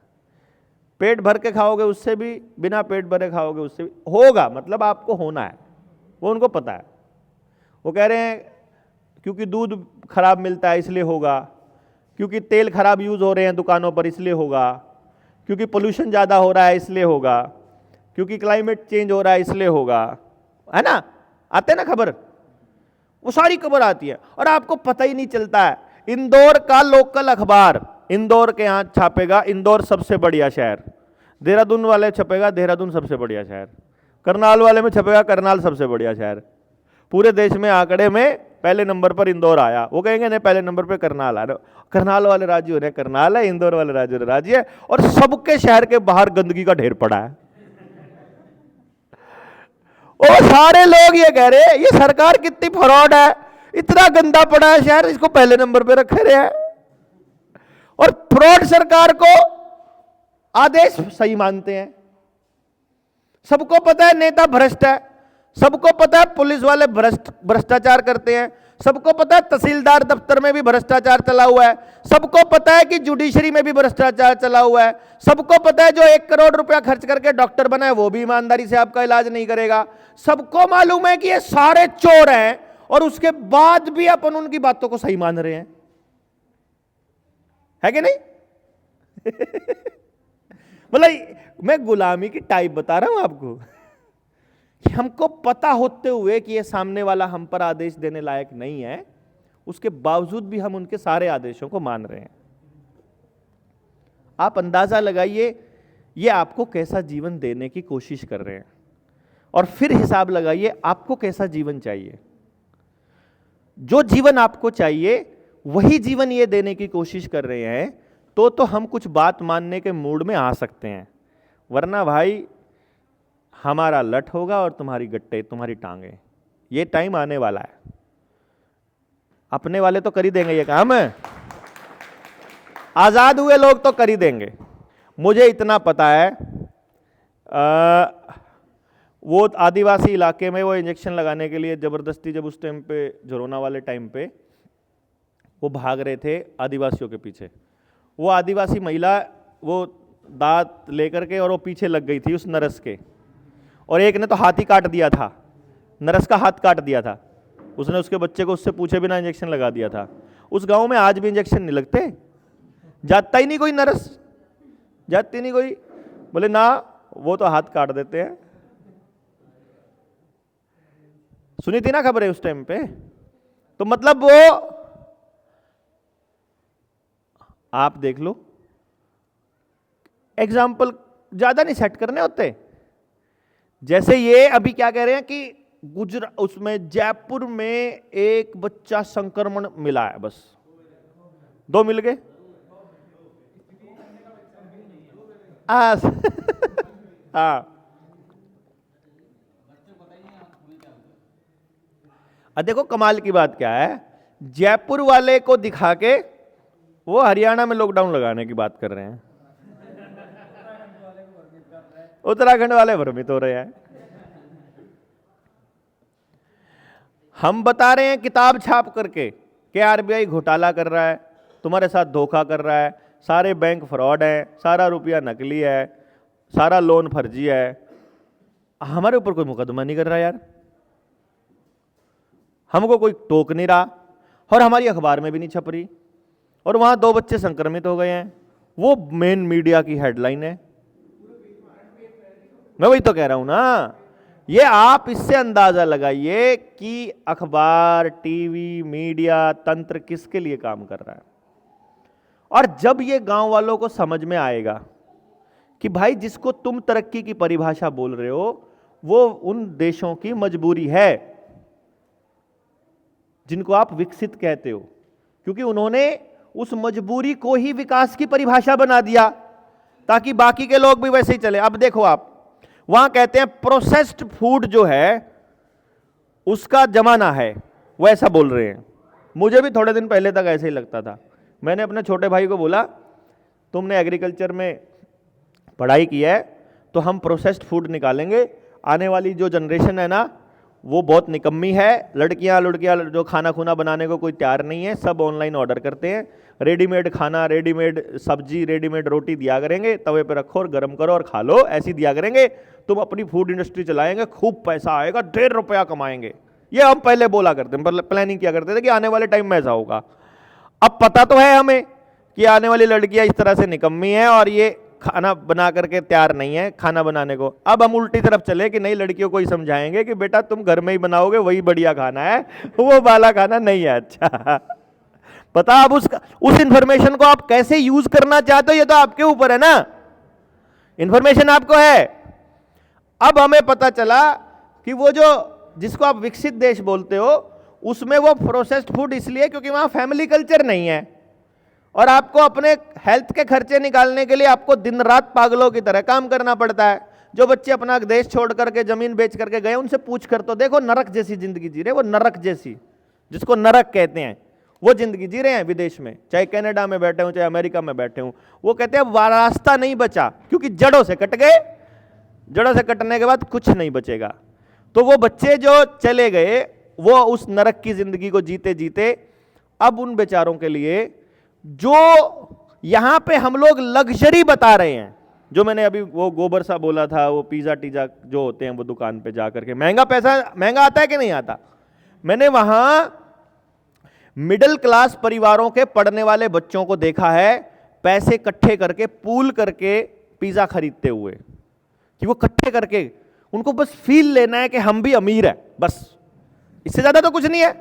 Speaker 1: पेट भर के खाओगे उससे भी, बिना पेट भरे खाओगे उससे भी होगा। मतलब आपको होना है, वो उनको पता है। वो कह रहे हैं क्योंकि दूध खराब मिलता है इसलिए होगा, क्योंकि तेल खराब यूज हो रहे हैं दुकानों पर इसलिए होगा, क्योंकि पोल्यूशन ज्यादा हो रहा है इसलिए होगा, क्योंकि क्लाइमेट चेंज हो रहा है इसलिए होगा, है ना, आते ना खबर, वो सारी खबर आती है और आपको पता ही नहीं चलता है। इंदौर का लोकल अखबार इंदौर के यहां छापेगा इंदौर सबसे बढ़िया शहर, देहरादून वाले छपेगा देहरादून सबसे बढ़िया शहर, करनाल वाले में छपेगा करनाल सबसे बढ़िया शहर। पूरे देश में आंकड़े में पहले नंबर पर इंदौर आया, वो कहेंगे नहीं पहले नंबर पर करनाल आ रहा, करनाल वाले राज्य हो रहे करनाल है, इंदौर वाले राज्य है, और सबके शहर के बाहर गंदगी का ढेर पड़ा है। और सारे लोग ये कह रहे हैं ये सरकार कितनी फ्रॉड है, इतना गंदा पड़ा है शहर, इसको पहले नंबर पे रखे रहे हैं। और फ्रॉड सरकार को आदेश सही मानते हैं। सबको पता है नेता भ्रष्ट है, सबको पता है पुलिस वाले भ्रष्टाचार करते हैं, सबको पता है तहसीलदार दफ्तर में भी भ्रष्टाचार चला हुआ है, सबको पता है कि जुडिशरी में भी भ्रष्टाचार चला हुआ है, सबको पता है जो 1 करोड़ रुपया खर्च करके डॉक्टर बना है वो भी ईमानदारी से आपका इलाज नहीं करेगा। सबको मालूम है कि ये सारे चोर हैं, और उसके बाद भी अपन उनकी बातों को सही मान रहे हैं, है कि नहीं मतलब मैं गुलामी की टाइप बता रहा हूं आपको कि हमको पता होते हुए कि ये सामने वाला हम पर आदेश देने लायक नहीं है, उसके बावजूद भी हम उनके सारे आदेशों को मान रहे हैं। आप अंदाजा लगाइए ये आपको कैसा जीवन देने की कोशिश कर रहे हैं, और फिर हिसाब लगाइए आपको कैसा जीवन चाहिए। जो जीवन आपको चाहिए वही जीवन ये देने की कोशिश कर रहे हैं, तो हम कुछ बात मानने के मूड में आ सकते हैं, वरना भाई हमारा लठ होगा और तुम्हारी गट्टे तुम्हारी टांगे। ये टाइम आने वाला है, अपने वाले तो कर ही देंगे ये काम है, आजाद हुए लोग तो कर ही देंगे। मुझे इतना पता है वो आदिवासी इलाके में वो इंजेक्शन लगाने के लिए जबरदस्ती, जब उस टाइम पे झरोना वाले टाइम पे वो भाग रहे थे आदिवासियों के पीछे, वो आदिवासी महिला वो दांत लेकर के और वो पीछे लग गई थी उस नरस के, और एक ने तो हाथ ही काट दिया था, नरस का हाथ काट दिया था उसने, उसके बच्चे को उससे पूछे बिना इंजेक्शन लगा दिया था। उस गांव में आज भी इंजेक्शन नहीं लगते, जाता ही नहीं कोई नरस, जाती नहीं कोई, बोले ना वो तो हाथ काट देते हैं। सुनी थी ना खबरें उस टाइम पे, तो मतलब वो आप देख लो, एग्जाम्पल ज्यादा नहीं सेट करने होते। जैसे ये अभी क्या कह रहे हैं कि उसमें जयपुर में एक बच्चा संक्रमण मिला है, बस 2 मिल गए। हाँ, देखो कमाल की बात क्या है, जयपुर वाले को दिखा के वो हरियाणा में लॉकडाउन लगाने की बात कर रहे हैं, उत्तराखंड वाले भ्रमित हो रहे हैं। हम बता रहे हैं किताब छाप करके कि आरबीआई घोटाला कर रहा है, तुम्हारे साथ धोखा कर रहा है, सारे बैंक फ्रॉड है, सारा रुपया नकली है, सारा लोन फर्जी है। हमारे ऊपर कोई मुकदमा नहीं कर रहा यार, हमको कोई टोक नहीं रहा, और हमारी अखबार में भी नहीं छप रही, और वहां 2 बच्चे संक्रमित हो गए हैं, वो मेन मीडिया की हेडलाइन है। मैं वही तो कह रहा हूं ना, ये आप इससे अंदाजा लगाइए कि अखबार, टीवी, मीडिया तंत्र किसके लिए काम कर रहा है। और जब ये गांव वालों को समझ में आएगा कि भाई जिसको तुम तरक्की की परिभाषा बोल रहे हो वो उन देशों की मजबूरी है जिनको आप विकसित कहते हो, क्योंकि उन्होंने उस मजबूरी को ही विकास की परिभाषा बना दिया ताकि बाकी के लोग भी वैसे ही चले। अब देखो आप वहां कहते हैं प्रोसेस्ड फूड जो है उसका जमाना है, वो ऐसा बोल रहे हैं। मुझे भी थोड़े दिन पहले तक ऐसे ही लगता था। मैंने अपने छोटे भाई को बोला तुमने एग्रीकल्चर में पढ़ाई की है तो हम प्रोसेस्ड फूड निकालेंगे, आने वाली जो जनरेशन है ना वो बहुत निकम्मी है, लड़कियां जो खाना खुना बनाने को कोई तैयार नहीं है, सब ऑनलाइन ऑर्डर करते हैं, रेडीमेड खाना, रेडीमेड सब्जी, रेडीमेड रोटी दिया करेंगे, तवे पे रखो और गर्म करो और खा लो, ऐसी दिया करेंगे, तुम अपनी फूड इंडस्ट्री चलाएंगे, खूब पैसा आएगा, ढेर रुपया कमाएंगे। ये हम पहले बोला करते हैं, प्लानिंग किया करते थे कि आने वाले टाइम में ऐसा होगा। अब पता तो है हमें कि आने वाली लड़कियां इस तरह से निकम्मी हैं और ये खाना बना करके तैयार नहीं है खाना बनाने को। अब हम उल्टी तरफ चले कि नहीं, लड़कियों को ही समझाएंगे कि बेटा तुम घर में ही बनाओगे वही बढ़िया खाना है, वो वाला खाना नहीं है अच्छा। पता अब उस इंफॉर्मेशन को आप कैसे यूज करना चाहते हो ये तो आपके ऊपर है ना, इंफॉर्मेशन आपको है। अब हमें पता चला कि वो जो जिसको आप विकसित देश बोलते हो उसमें वो प्रोसेस्ड फूड इसलिए क्योंकि वहां फैमिली कल्चर नहीं है, और आपको अपने हेल्थ के खर्चे निकालने के लिए आपको दिन रात पागलों की तरह काम करना पड़ता है। जो बच्चे अपना देश छोड़ करके जमीन बेच करके गए उनसे पूछ कर तो देखो, नरक जैसी जिंदगी जी रहे, वो नरक जैसी, जिसको नरक कहते हैं, वो जिंदगी जी रहे हैं विदेश में, चाहे कनाडा में बैठे हूं चाहे अमेरिका में बैठे हूं। वो कहते हैं रास्ता नहीं बचा क्योंकि जड़ों से कट गए, जड़ों से कटने के बाद कुछ नहीं बचेगा। तो वो बच्चे जो चले गए वो उस नरक की जिंदगी को जीते जीते अब उन बेचारों के लिए जो यहां पे हम लोग लग्जरी बता रहे हैं, जो मैंने अभी वो गोबर सा बोला था, वो पिज्जा टीजा जो होते हैं वो दुकान पे जा करके महंगा आता है कि नहीं आता। मैंने वहां मिडिल क्लास परिवारों के पढ़ने वाले बच्चों को देखा है पैसे इकट्ठे करके पूल करके पिज्जा खरीदते हुए, कि वो इकट्ठे करके उनको बस फील लेना है कि हम भी अमीर है, बस इससे ज्यादा तो कुछ नहीं है।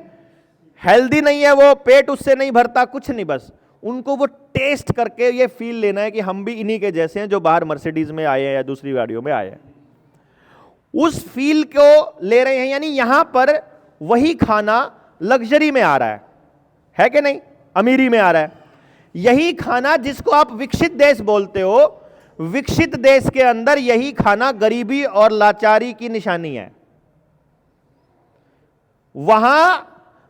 Speaker 1: हेल्दी नहीं है वो, पेट उससे नहीं भरता, कुछ नहीं, बस उनको वो टेस्ट करके ये फील लेना है कि हम भी इन्हीं के जैसे हैं जो बाहर मर्सिडीज में आए हैं या दूसरी गाड़ियों में आए हैं। उस फील को ले रहे हैं, यानी यहां पर वही खाना लग्जरी में आ रहा है कि नहीं, अमीरी में आ रहा है। यही खाना जिसको आप विकसित देश बोलते हो, विकसित देश के अंदर यही खाना गरीबी और लाचारी की निशानी है। वहां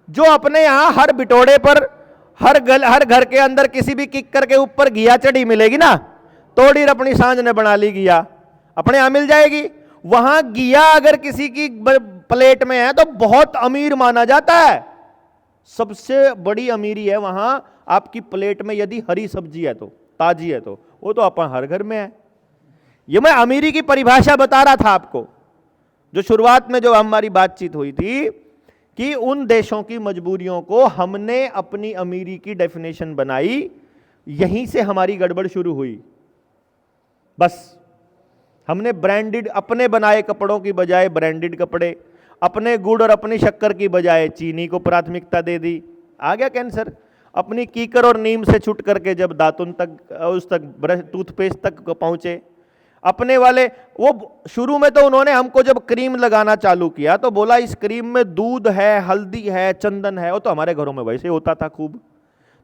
Speaker 1: जो अपने यहां हर बिटोड़े पर हर घर के अंदर किसी भी किक्कर के ऊपर घिया चढ़ी मिलेगी ना, तोड़ी अपनी सांझ ने बना ली घिया, अपने यहां मिल जाएगी। वहां घिया अगर किसी की प्लेट में है तो बहुत अमीर माना जाता है, सबसे बड़ी अमीरी है वहां आपकी प्लेट में यदि हरी सब्जी है तो, ताजी है तो, वो तो अपन हर घर में है। ये मैं अमीरी की परिभाषा बता रहा था आपको, जो शुरुआत में जो हमारी बातचीत हुई थी कि उन देशों की मजबूरियों को हमने अपनी अमीरी की डेफिनेशन बनाई, यहीं से हमारी गड़बड़ शुरू हुई। बस हमने ब्रांडेड, अपने बनाए कपड़ों की बजाय ब्रांडेड कपड़े, अपने गुड़ और अपनी शक्कर की बजाय चीनी को प्राथमिकता दे दी, आ गया कैंसर। अपनी कीकर और नीम से छुट करके जब दातुन तक, उस तक ब्रश, टूथपेस्ट तक पहुंचे, अपने वाले, वो शुरू में तो उन्होंने हमको जब क्रीम लगाना चालू किया तो बोला इस क्रीम में दूध है, हल्दी है, चंदन है। वो तो हमारे घरों में वैसे होता था खूब,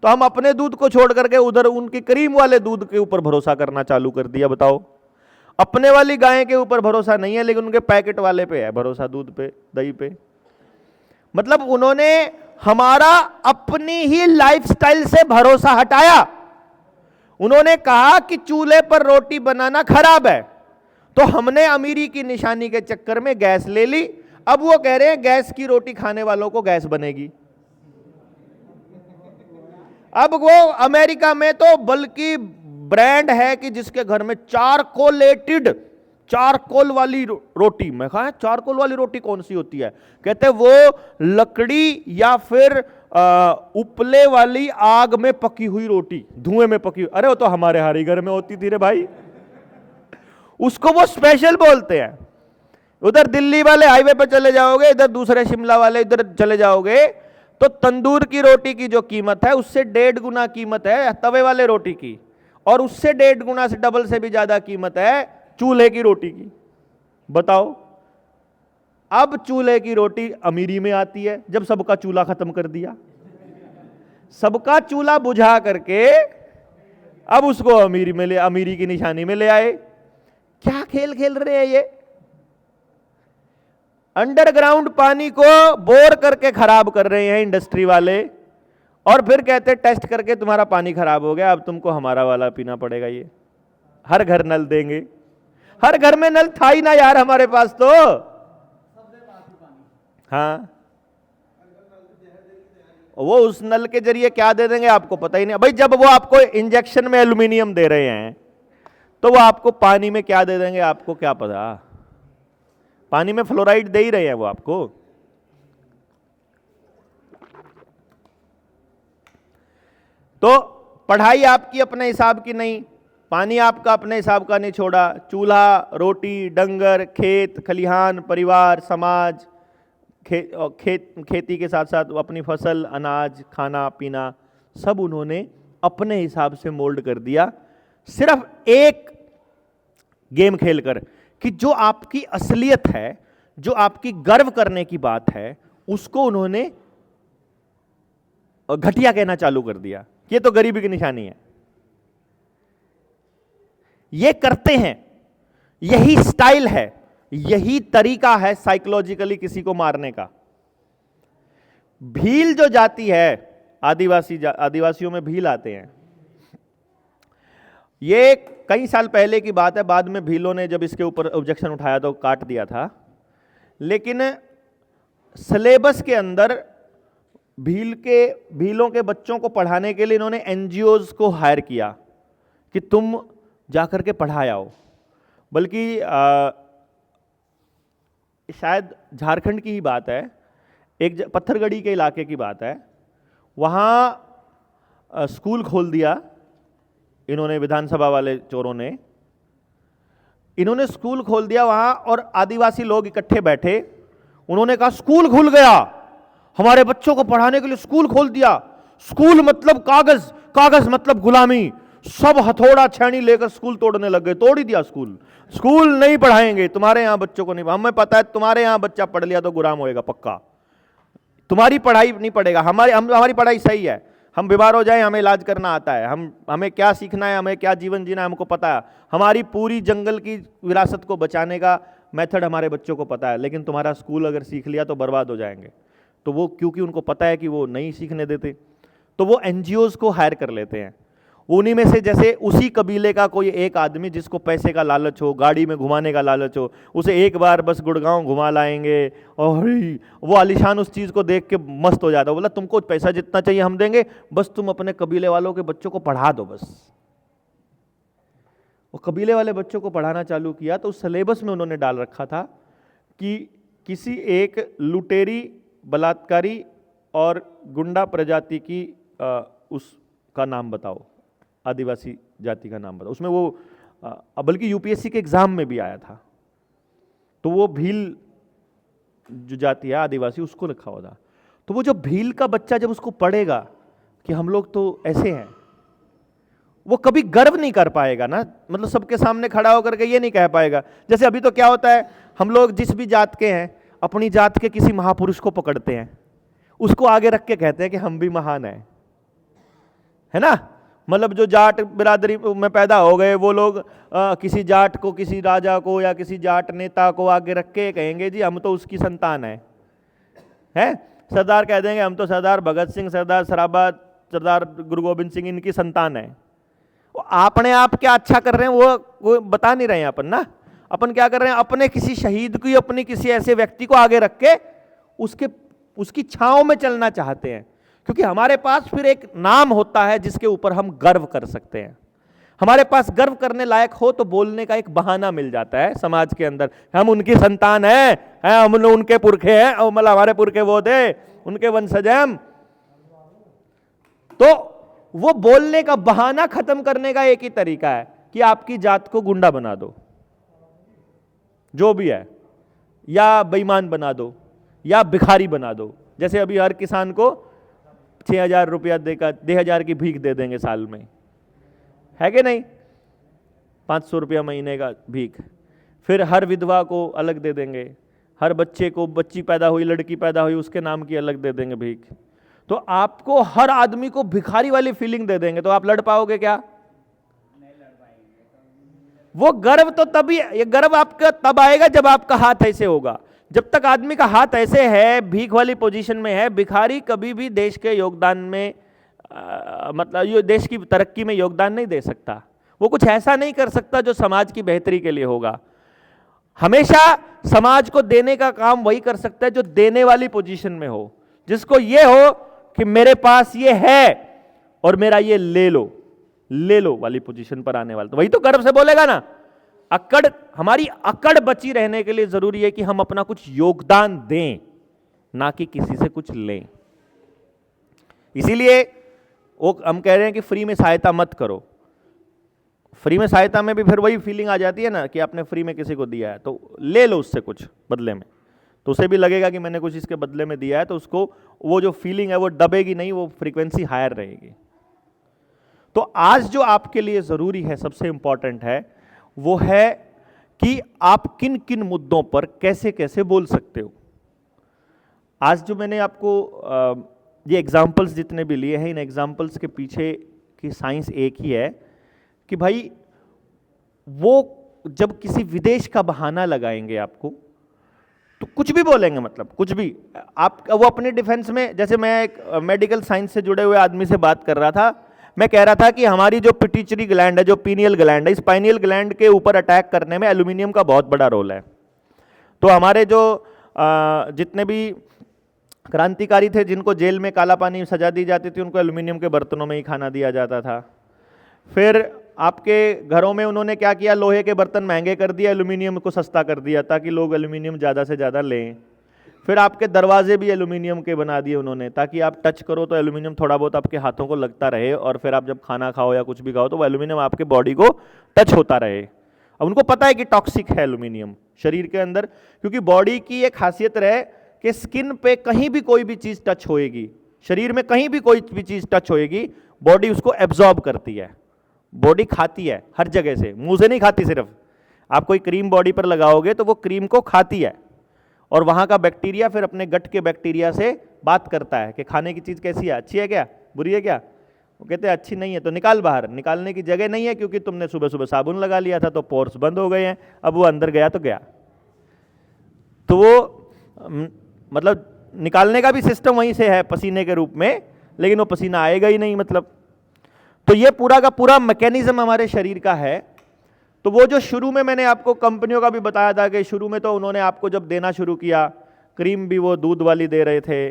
Speaker 1: तो हम अपने दूध को छोड़ करके उधर उनकी क्रीम वाले दूध के ऊपर भरोसा करना चालू कर दिया। बताओ, अपने वाली गाय के ऊपर भरोसा नहीं है, लेकिन उनके पैकेट वाले पे है भरोसा, दूध पे, दही पे। मतलब उन्होंने हमारा अपनी ही लाइफस्टाइल से भरोसा हटाया। उन्होंने कहा कि चूल्हे पर रोटी बनाना खराब है, तो हमने अमीरी की निशानी के चक्कर में गैस ले ली। अब वो कह रहे हैं गैस की रोटी खाने वालों को गैस बनेगी। अब वो अमेरिका में तो बल्कि ब्रांड है कि जिसके घर में चारकोल वाली रोटी, मैं कहा चारकोल वाली रोटी कौन सी होती है? कहते वो लकड़ी या फिर उपले वाली आग में पकी हुई रोटी, धुएं में पकी। अरे वो तो हमारे हरी घर में होती थी रे भाई, उसको वो स्पेशल बोलते हैं। उधर दिल्ली वाले हाईवे पे चले जाओगे, इधर दूसरे शिमला वाले इधर चले जाओगे, तो तंदूर की रोटी की जो कीमत है उससे 1.5 गुना कीमत है तवे वाले रोटी की, और उससे 1.5 गुना से डबल से भी ज्यादा कीमत है चूल्हे की रोटी की। बताओ, अब चूल्हे की रोटी अमीरी में आती है जब सबका चूल्हा खत्म कर दिया, सबका चूल्हा बुझा करके अब उसको अमीरी की निशानी में ले आए। क्या खेल खेल रहे हैं ये? अंडरग्राउंड पानी को बोर करके खराब कर रहे हैं इंडस्ट्री वाले, और फिर कहते टेस्ट करके तुम्हारा पानी खराब हो गया, अब तुमको हमारा वाला पीना पड़ेगा। ये हर घर नल देंगे, हर घर में नल था ही ना यार हमारे पास तो। हाँ, वो उस नल के जरिए क्या दे देंगे आपको पता ही नहीं भाई। जब वो आपको इंजेक्शन में एल्यूमिनियम दे रहे हैं तो वो आपको पानी में क्या दे देंगे आपको क्या पता? पानी में फ्लोराइड दे ही रहे हैं वो आपको। तो पढ़ाई आपकी अपने हिसाब की नहीं, पानी आपका अपने हिसाब का नहीं छोड़ा। चूल्हा, रोटी, डंगर, खेत खलिहान, परिवार, समाज, खेती के साथ साथ अपनी फसल, अनाज, खाना पीना, सब उन्होंने अपने हिसाब से मोल्ड कर दिया, सिर्फ एक गेम खेलकर कि जो आपकी असलियत है, जो आपकी गर्व करने की बात है, उसको उन्होंने घटिया कहना चालू कर दिया। ये तो गरीबी की निशानी है। ये करते हैं, यही स्टाइल है, यही तरीका है साइकोलॉजिकली किसी को मारने का। भील जो जाति है, आदिवासियों में भील आते हैं। ये कई साल पहले की बात है, बाद में भीलों ने जब इसके ऊपर ऑब्जेक्शन उठाया तो काट दिया था। लेकिन सिलेबस के अंदर भीलों के बच्चों को पढ़ाने के लिए इन्होंने एनजीओज को हायर किया कि तुम जाकर के पढ़ाए आओ। बल्कि शायद झारखंड की ही बात है, एक पत्थरगढ़ी के इलाके की बात है, वहाँ स्कूल खोल दिया इन्होंने, विधानसभा वाले चोरों ने। इन्होंने स्कूल खोल दिया वहां, और आदिवासी लोग इकट्ठे बैठे। उन्होंने कहा स्कूल खुल गया, हमारे बच्चों को पढ़ाने के लिए स्कूल खोल दिया। स्कूल मतलब कागज, कागज मतलब गुलामी। सब हथौड़ा छेनी लेकर स्कूल तोड़ने लग गए। तोड़ ही दिया स्कूल। स्कूल नहीं पढ़ाएंगे, तुम्हारे यहां बच्चों को नहीं, हमें पता है तुम्हारे यहां बच्चा पढ़ लिया तो गुलाम होएगा पक्का, तुम्हारी पढ़ाई नहीं पढ़ेगा। हमारी पढ़ाई सही है, हम बीमार हो जाए हमें इलाज करना आता है, हमें क्या सीखना है, हमें क्या जीवन जीना है हमको पता है, हमारी पूरी जंगल की विरासत को बचाने का मेथड हमारे बच्चों को पता है। लेकिन तुम्हारा स्कूल अगर सीख लिया तो बर्बाद हो जाएंगे। तो वो क्योंकि उनको पता है कि वो नहीं सीखने देते, तो वो एनजीओज को हायर कर लेते हैं। उन्हीं में से जैसे उसी कबीले का कोई एक आदमी जिसको पैसे का लालच हो, गाड़ी में घुमाने का लालच हो, उसे एक बार बस गुड़गांव घुमा लाएंगे और वो आलिशान उस चीज़ को देख के मस्त हो जाता है। बोला तुमको पैसा जितना चाहिए हम देंगे, बस तुम अपने कबीले वालों के बच्चों को पढ़ा दो बस। वो कबीले वाले बच्चों को पढ़ाना चालू किया तो उस सिलेबस में उन्होंने डाल रखा था कि किसी एक लुटेरी, बलात्कारी और गुंडा प्रजाति की उसका नाम बताओ, आदिवासी जाति का नाम बताओ। उसमें वो बल्कि यूपीएससी के एग्जाम में भी आया था। तो वो भील जो जाति है आदिवासी, उसको लिखा हुआ था। तो वो जो भील का बच्चा जब उसको पढ़ेगा कि हम लोग तो ऐसे हैं, वो कभी गर्व नहीं कर पाएगा ना, मतलब सबके सामने खड़ा होकर के ये नहीं कह पाएगा। जैसे अभी तो क्या होता है, हम लोग जिस भी जात के हैं अपनी जात के किसी महापुरुष को पकड़ते हैं, उसको आगे रख के कहते हैं कि हम भी महान हैं, है ना। मतलब जो जाट बिरादरी में पैदा हो गए वो लोग किसी जाट को, किसी राजा को या किसी जाट नेता को आगे रख के कहेंगे जी हम तो उसकी संतान है। सरदार कह देंगे हम तो सरदार भगत सिंह, सरदार सराबा, सरदार गुरु गोविंद सिंह इनकी संतान है। वो अपने आप क्या अच्छा कर रहे हैं वो बता नहीं रहे हैं अपन ना। अपन क्या कर रहे हैं, अपने किसी शहीद को, अपने किसी ऐसे व्यक्ति को आगे रख के उसकी छांव में चलना चाहते हैं, क्योंकि हमारे पास फिर एक नाम होता है जिसके ऊपर हम गर्व कर सकते हैं। हमारे पास गर्व करने लायक हो तो बोलने का एक बहाना मिल जाता है समाज के अंदर, हम उनकी संतान हैं, हम उनके पुरखे हैं, मतलब हमारे पुरखे वो थे, उनके वंशज हैं हम। तो वो बोलने का बहाना खत्म करने का एक ही तरीका है कि आपकी जात को गुंडा बना दो, जो भी है, या बेईमान बना दो या भिखारी बना दो। जैसे अभी हर किसान को 6,000 रुपया देकर 2,000 की भीख दे देंगे साल में, है कि नहीं, 500 रुपया महीने का भीख। फिर हर विधवा को अलग दे देंगे, हर बच्चे को, बच्ची पैदा हुई, लड़की पैदा हुई, उसके नाम की अलग दे देंगे भीख। तो आपको हर आदमी को भिखारी वाली फीलिंग दे देंगे तो आप लड़ पाओगे क्या? नहीं लड़ पाएंगे। वो गर्व तो तभी, ये गर्व आपका तब आएगा जब आपका हाथ ऐसे होगा। जब तक आदमी का हाथ ऐसे है, भीख वाली पोजीशन में है, भिखारी कभी भी देश के योगदान में मतलब ये देश की तरक्की में योगदान नहीं दे सकता। वो कुछ ऐसा नहीं कर सकता जो समाज की बेहतरी के लिए होगा। हमेशा समाज को देने का काम वही कर सकता है जो देने वाली पोजीशन में हो, जिसको ये हो कि मेरे पास ये है और मेरा ये ले लो वाली पोजीशन पर आने वाला, तो वही तो गर्व से बोलेगा ना। अकड़, हमारी अकड़ बची रहने के लिए जरूरी है कि हम अपना कुछ योगदान दें, ना कि किसी से कुछ लें। इसीलिए वो हम कह रहे हैं कि फ्री में सहायता मत करो। फ्री में सहायता में भी फिर वही फीलिंग आ जाती है ना कि आपने फ्री में किसी को दिया है तो ले लो उससे कुछ बदले में, तो उसे भी लगेगा कि मैंने कुछ इसके बदले में दिया है, तो उसको वो जो फीलिंग है वो दबेगी नहीं, वो फ्रीक्वेंसी हायर रहेगी। तो आज जो आपके लिए जरूरी है, सबसे इंपॉर्टेंट है, वो है कि आप किन किन मुद्दों पर कैसे कैसे बोल सकते हो। आज जो मैंने आपको ये एग्जाम्पल्स जितने भी लिए हैं, इन एग्जाम्पल्स के पीछे की साइंस एक ही है कि भाई वो जब किसी विदेश का बहाना लगाएंगे आपको तो कुछ भी बोलेंगे, मतलब कुछ भी। आप वो अपने डिफेंस में, जैसे मैं एक मेडिकल साइंस से जुड़े हुए आदमी से बात कर रहा था, मैं कह रहा था कि हमारी जो पिट्यूटरी ग्लैंड है, जो पीनियल ग्लैंड है, इस पाइनियल ग्लैंड के ऊपर अटैक करने में एल्यूमिनियम का बहुत बड़ा रोल है। तो हमारे जो जितने भी क्रांतिकारी थे, जिनको जेल में काला पानी सजा दी जाती थी, उनको एल्यूमिनियम के बर्तनों में ही खाना दिया जाता था। फिर आपके घरों में उन्होंने क्या किया, लोहे के बर्तन महंगे कर दिए, एल्यूमिनियम को सस्ता कर दिया ताकि लोग एल्यूमिनियम ज़्यादा से ज़्यादा लें। फिर आपके दरवाजे भी एल्यूमिनियम के बना दिए उन्होंने, ताकि आप टच करो तो एल्यूमिनियम थोड़ा बहुत आपके हाथों को लगता रहे, और फिर आप जब खाना खाओ या कुछ भी खाओ तो वो एल्यूमिनियम आपके बॉडी को टच होता रहे। अब उनको पता है कि टॉक्सिक है एल्यूमिनियम शरीर के अंदर, क्योंकि बॉडी की एक खासियत रहे कि स्किन पे कहीं भी कोई भी चीज़ टच होएगी, शरीर में कहीं भी कोई भी चीज़ टच होएगी, बॉडी उसको एब्जॉर्ब करती है। बॉडी खाती है हर जगह से, मुंह से नहीं खाती। सिर्फ आप कोई क्रीम बॉडी पर लगाओगे तो वो क्रीम को खाती है, और वहाँ का बैक्टीरिया फिर अपने गट के बैक्टीरिया से बात करता है कि खाने की चीज़ कैसी है, अच्छी है क्या, बुरी है क्या। वो कहते हैं अच्छी नहीं है तो निकाल बाहर। निकालने की जगह नहीं है क्योंकि तुमने सुबह सुबह साबुन लगा लिया था तो पोर्स बंद हो गए हैं, अब वो अंदर गया तो गया। तो वो मतलब निकालने का भी सिस्टम वहीं से है पसीने के रूप में, लेकिन वो पसीना आएगा ही नहीं। मतलब तो ये पूरा का पूरा मैकेनिज्म हमारे शरीर का है। तो वो जो शुरू में मैंने आपको कंपनियों का भी बताया था कि शुरू में तो उन्होंने आपको जब देना शुरू किया, क्रीम भी वो दूध वाली दे रहे थे,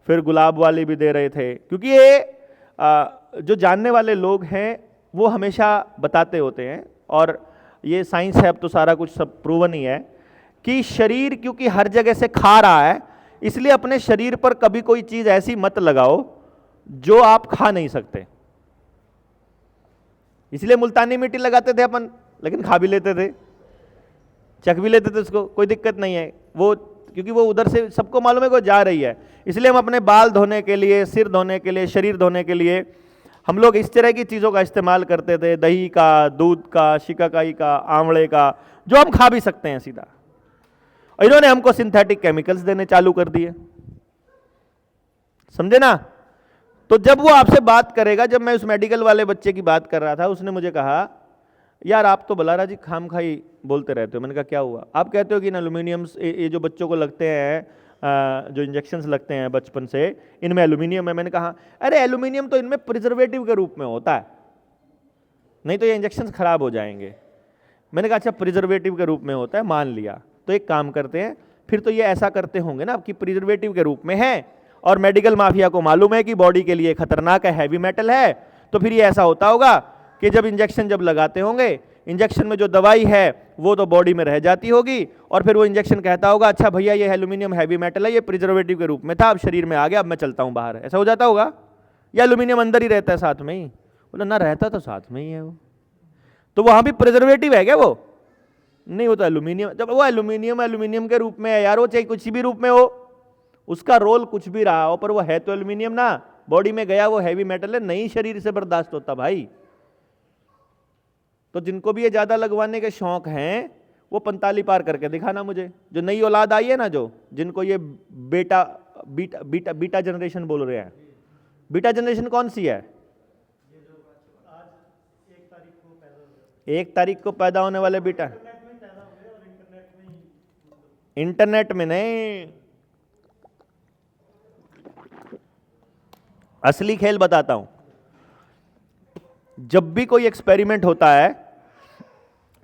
Speaker 1: फिर गुलाब वाली भी दे रहे थे, क्योंकि ये जो जानने वाले लोग हैं वो हमेशा बताते होते हैं, और ये साइंस है, अब तो सारा कुछ सब प्रूवन ही है कि शरीर क्योंकि हर जगह से खा रहा है, इसलिए अपने शरीर पर कभी कोई चीज़ ऐसी मत लगाओ जो आप खा नहीं सकते। इसलिए मुल्तानी मिट्टी लगाते थे अपन, लेकिन खा भी लेते थे, चख भी लेते थे, उसको कोई दिक्कत नहीं है वो, क्योंकि वो उधर से सबको मालूम है कि वो जा रही है। इसलिए हम अपने बाल धोने के लिए, सिर धोने के लिए, शरीर धोने के लिए हम लोग इस तरह की चीज़ों का इस्तेमाल करते थे, दही का, दूध का, शिकाकाई का, आंवले का, जो हम खा भी सकते हैं सीधा। और इन्होंने हमको सिंथेटिक केमिकल्स देने चालू कर दिए, समझे ना। तो जब वो आपसे बात करेगा, जब मैं उस मेडिकल वाले बच्चे की बात कर रहा था, उसने मुझे कहा यार आप तो बलारा जी खाम खाई बोलते रहते हो। मैंने कहा क्या हुआ? आप कहते हो कि इन एल्यूमिनियम, ये जो बच्चों को लगते हैं, जो इंजेक्शंस लगते हैं बचपन से, इनमें एल्यूमिनियम है। मैंने कहा अरे एल्यूमिनियम तो इनमें प्रिजर्वेटिव के रूप में होता है, नहीं तो ये इंजेक्शंस खराब हो जाएंगे। मैंने कहा अच्छा प्रिजर्वेटिव के रूप में होता है, मान लिया। तो एक काम करते हैं, फिर तो ये ऐसा करते होंगे ना कि प्रिजर्वेटिव के रूप में है और मेडिकल माफिया को मालूम है कि बॉडी के लिए खतरनाक है, हैवी मेटल है, तो फिर ये ऐसा होता होगा कि जब इंजेक्शन जब लगाते होंगे, इंजेक्शन में जो दवाई है वो तो बॉडी में रह जाती होगी, और फिर वो इंजेक्शन कहता होगा अच्छा भैया ये एल्यूमिनियम हैवी मेटल है, ये प्रिजर्वेटिव के रूप में था, अब शरीर में आ गया, अब मैं चलता हूं बाहर। ऐसा हो जाता होगा? या एल्यूमिनियम अंदर ही रहता है साथ में ही? बोला ना, रहता तो साथ में ही है वो। तो वहां भी प्रिजर्वेटिव है क्या वो? नहीं, वो तो एल्यूमिनियम, जब वो एल्यूमिनियम के रूप में है यार, वो चाहे कुछ भी रूप में हो, उसका रोल कुछ भी रहा हो, पर वो है तो एल्यूमिनियम ना। बॉडी में गया वो हैवी मेटल है, नहीं शरीर से बर्दाश्त होता भाई। तो जिनको भी ये ज्यादा लगवाने के शौक हैं, वो 45 पार करके दिखाना मुझे। जो नई औलाद आई है ना, जो जिनको ये बेटा बीटा बीटा बीटा जनरेशन बोल रहे हैं, बीटा जनरेशन कौन सी है? 1 तारीख को पैदा होने वाले बेटा, इंटरनेट में नहीं। असली खेल बताता हूं। जब भी कोई एक्सपेरिमेंट होता है,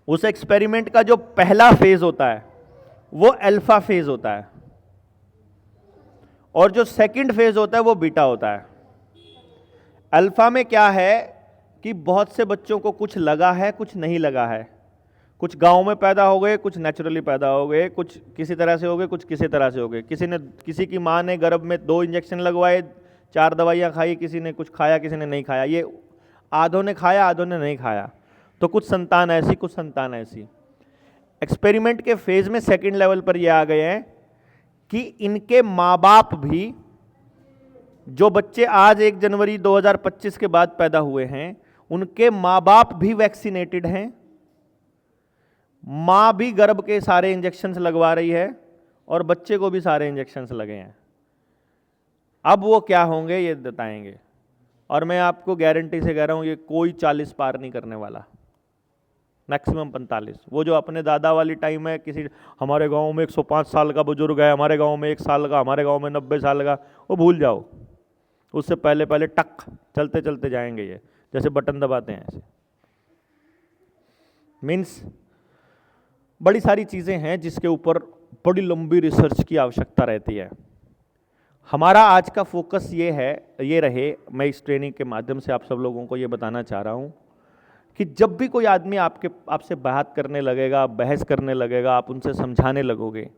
Speaker 1: उस एक्सपेरिमेंट का जो पहला फेज होता है वो अल्फा फेज होता है, और जो सेकंड फेज होता है वो बीटा होता है। अल्फा में क्या है कि बहुत से बच्चों को कुछ लगा है, कुछ नहीं लगा है। कुछ गांव में पैदा हो गए, कुछ नेचुरली पैदा हो गए, कुछ किसी तरह से हो गए, कुछ किसी तरह से हो गए। किसी की मां ने गर्भ में 2 इंजेक्शन लगवाए, 4 दवाइयां खाई, किसी ने कुछ खाया, किसी ने नहीं खाया। ये आधों ने खाया, आधों ने नहीं खाया। तो कुछ संतान ऐसी, कुछ संतान ऐसी। एक्सपेरिमेंट के फेज में सेकंड लेवल पर ये आ गए हैं कि इनके माँ बाप भी, जो बच्चे आज 1 जनवरी 2025 के बाद पैदा हुए हैं, उनके माँ बाप भी वैक्सीनेटेड हैं। माँ भी गर्भ के सारे इंजेक्शंस लगवा रही है और बच्चे को भी सारे इंजेक्शंस लगे हैं। अब वो क्या होंगे ये बताएंगे, और मैं आपको गारंटी से कह रहा हूं ये कोई 40 पार नहीं करने वाला, मैक्सिमम 45। वो जो अपने दादा वाली टाइम है, किसी हमारे गांव में 105 साल का बुजुर्ग है, हमारे गांव में 1 साल का, हमारे गांव में 90 साल का, वो भूल जाओ। उससे पहले पहले टक चलते चलते जाएंगे, ये जैसे बटन दबाते हैं ऐसे। मीन्स बड़ी सारी चीज़ें हैं जिसके ऊपर बड़ी लंबी रिसर्च की आवश्यकता रहती है। हमारा आज का फोकस ये रहे, मैं इस ट्रेनिंग के माध्यम से आप सब लोगों को ये बताना चाह रहा हूँ कि जब भी कोई आदमी आपसे बात करने लगेगा, बहस करने लगेगा, आप उनसे समझाने लगोगे,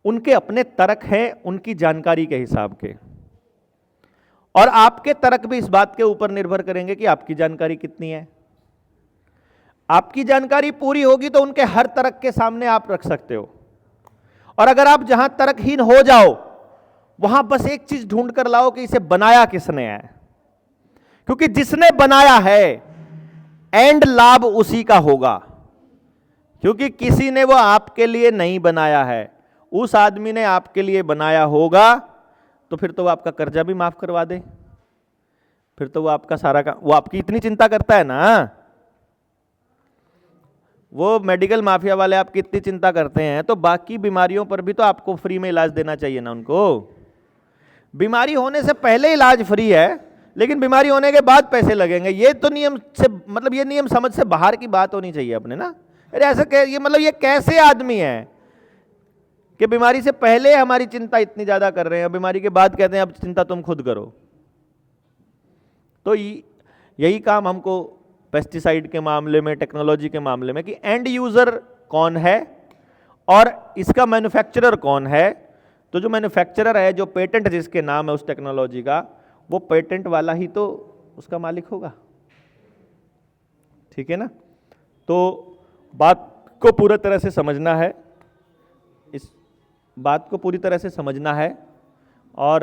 Speaker 1: उनके अपने तर्क हैं, उनकी जानकारी के हिसाब के, और आपके तर्क भी इस बात के ऊपर निर्भर करेंगे कि आपकी जानकारी कितनी है। आपकी जानकारी पूरी होगी तो उनके हर तर्क के सामने आप रख सकते हो, और अगर आप जहां तर्कहीन हो जाओ, वहां बस एक चीज ढूंढ कर लाओ कि इसे बनाया किसने है, क्योंकि जिसने बनाया है एंड लाभ उसी का होगा, क्योंकि किसी ने वो आपके लिए नहीं बनाया है, उस आदमी ने आपके लिए बनाया होगा, तो फिर तो वो आपका कर्जा भी माफ करवा दे, फिर तो वो आपका सारा का, वो आपकी इतनी चिंता करता है ना, वो मेडिकल माफिया वाले आपकी इतनी चिंता करते हैं, तो बाकी बीमारियों पर भी तो आपको फ्री में इलाज देना चाहिए ना उनको। बीमारी होने से पहले इलाज फ्री है, लेकिन बीमारी होने के बाद पैसे लगेंगे। ये तो नियम से, मतलब ये नियम समझ से बाहर की बात होनी चाहिए अपने ना। अरे ऐसा ये मतलब ये कैसे आदमी है कि बीमारी से पहले हमारी चिंता इतनी ज्यादा कर रहे हैं, बीमारी के बाद कहते हैं अब चिंता तुम खुद करो। तो यही काम हमको पेस्टिसाइड के मामले में, टेक्नोलॉजी के मामले में, कि एंड यूजर कौन है और इसका मैन्युफैक्चरर कौन है। तो जो मैन्युफैक्चरर है, जो पेटेंट जिसके नाम है उस टेक्नोलॉजी का, वो पेटेंट वाला ही तो उसका मालिक होगा, ठीक है ना। तो बात को पूरी तरह से समझना है, इस बात को पूरी तरह से समझना है, और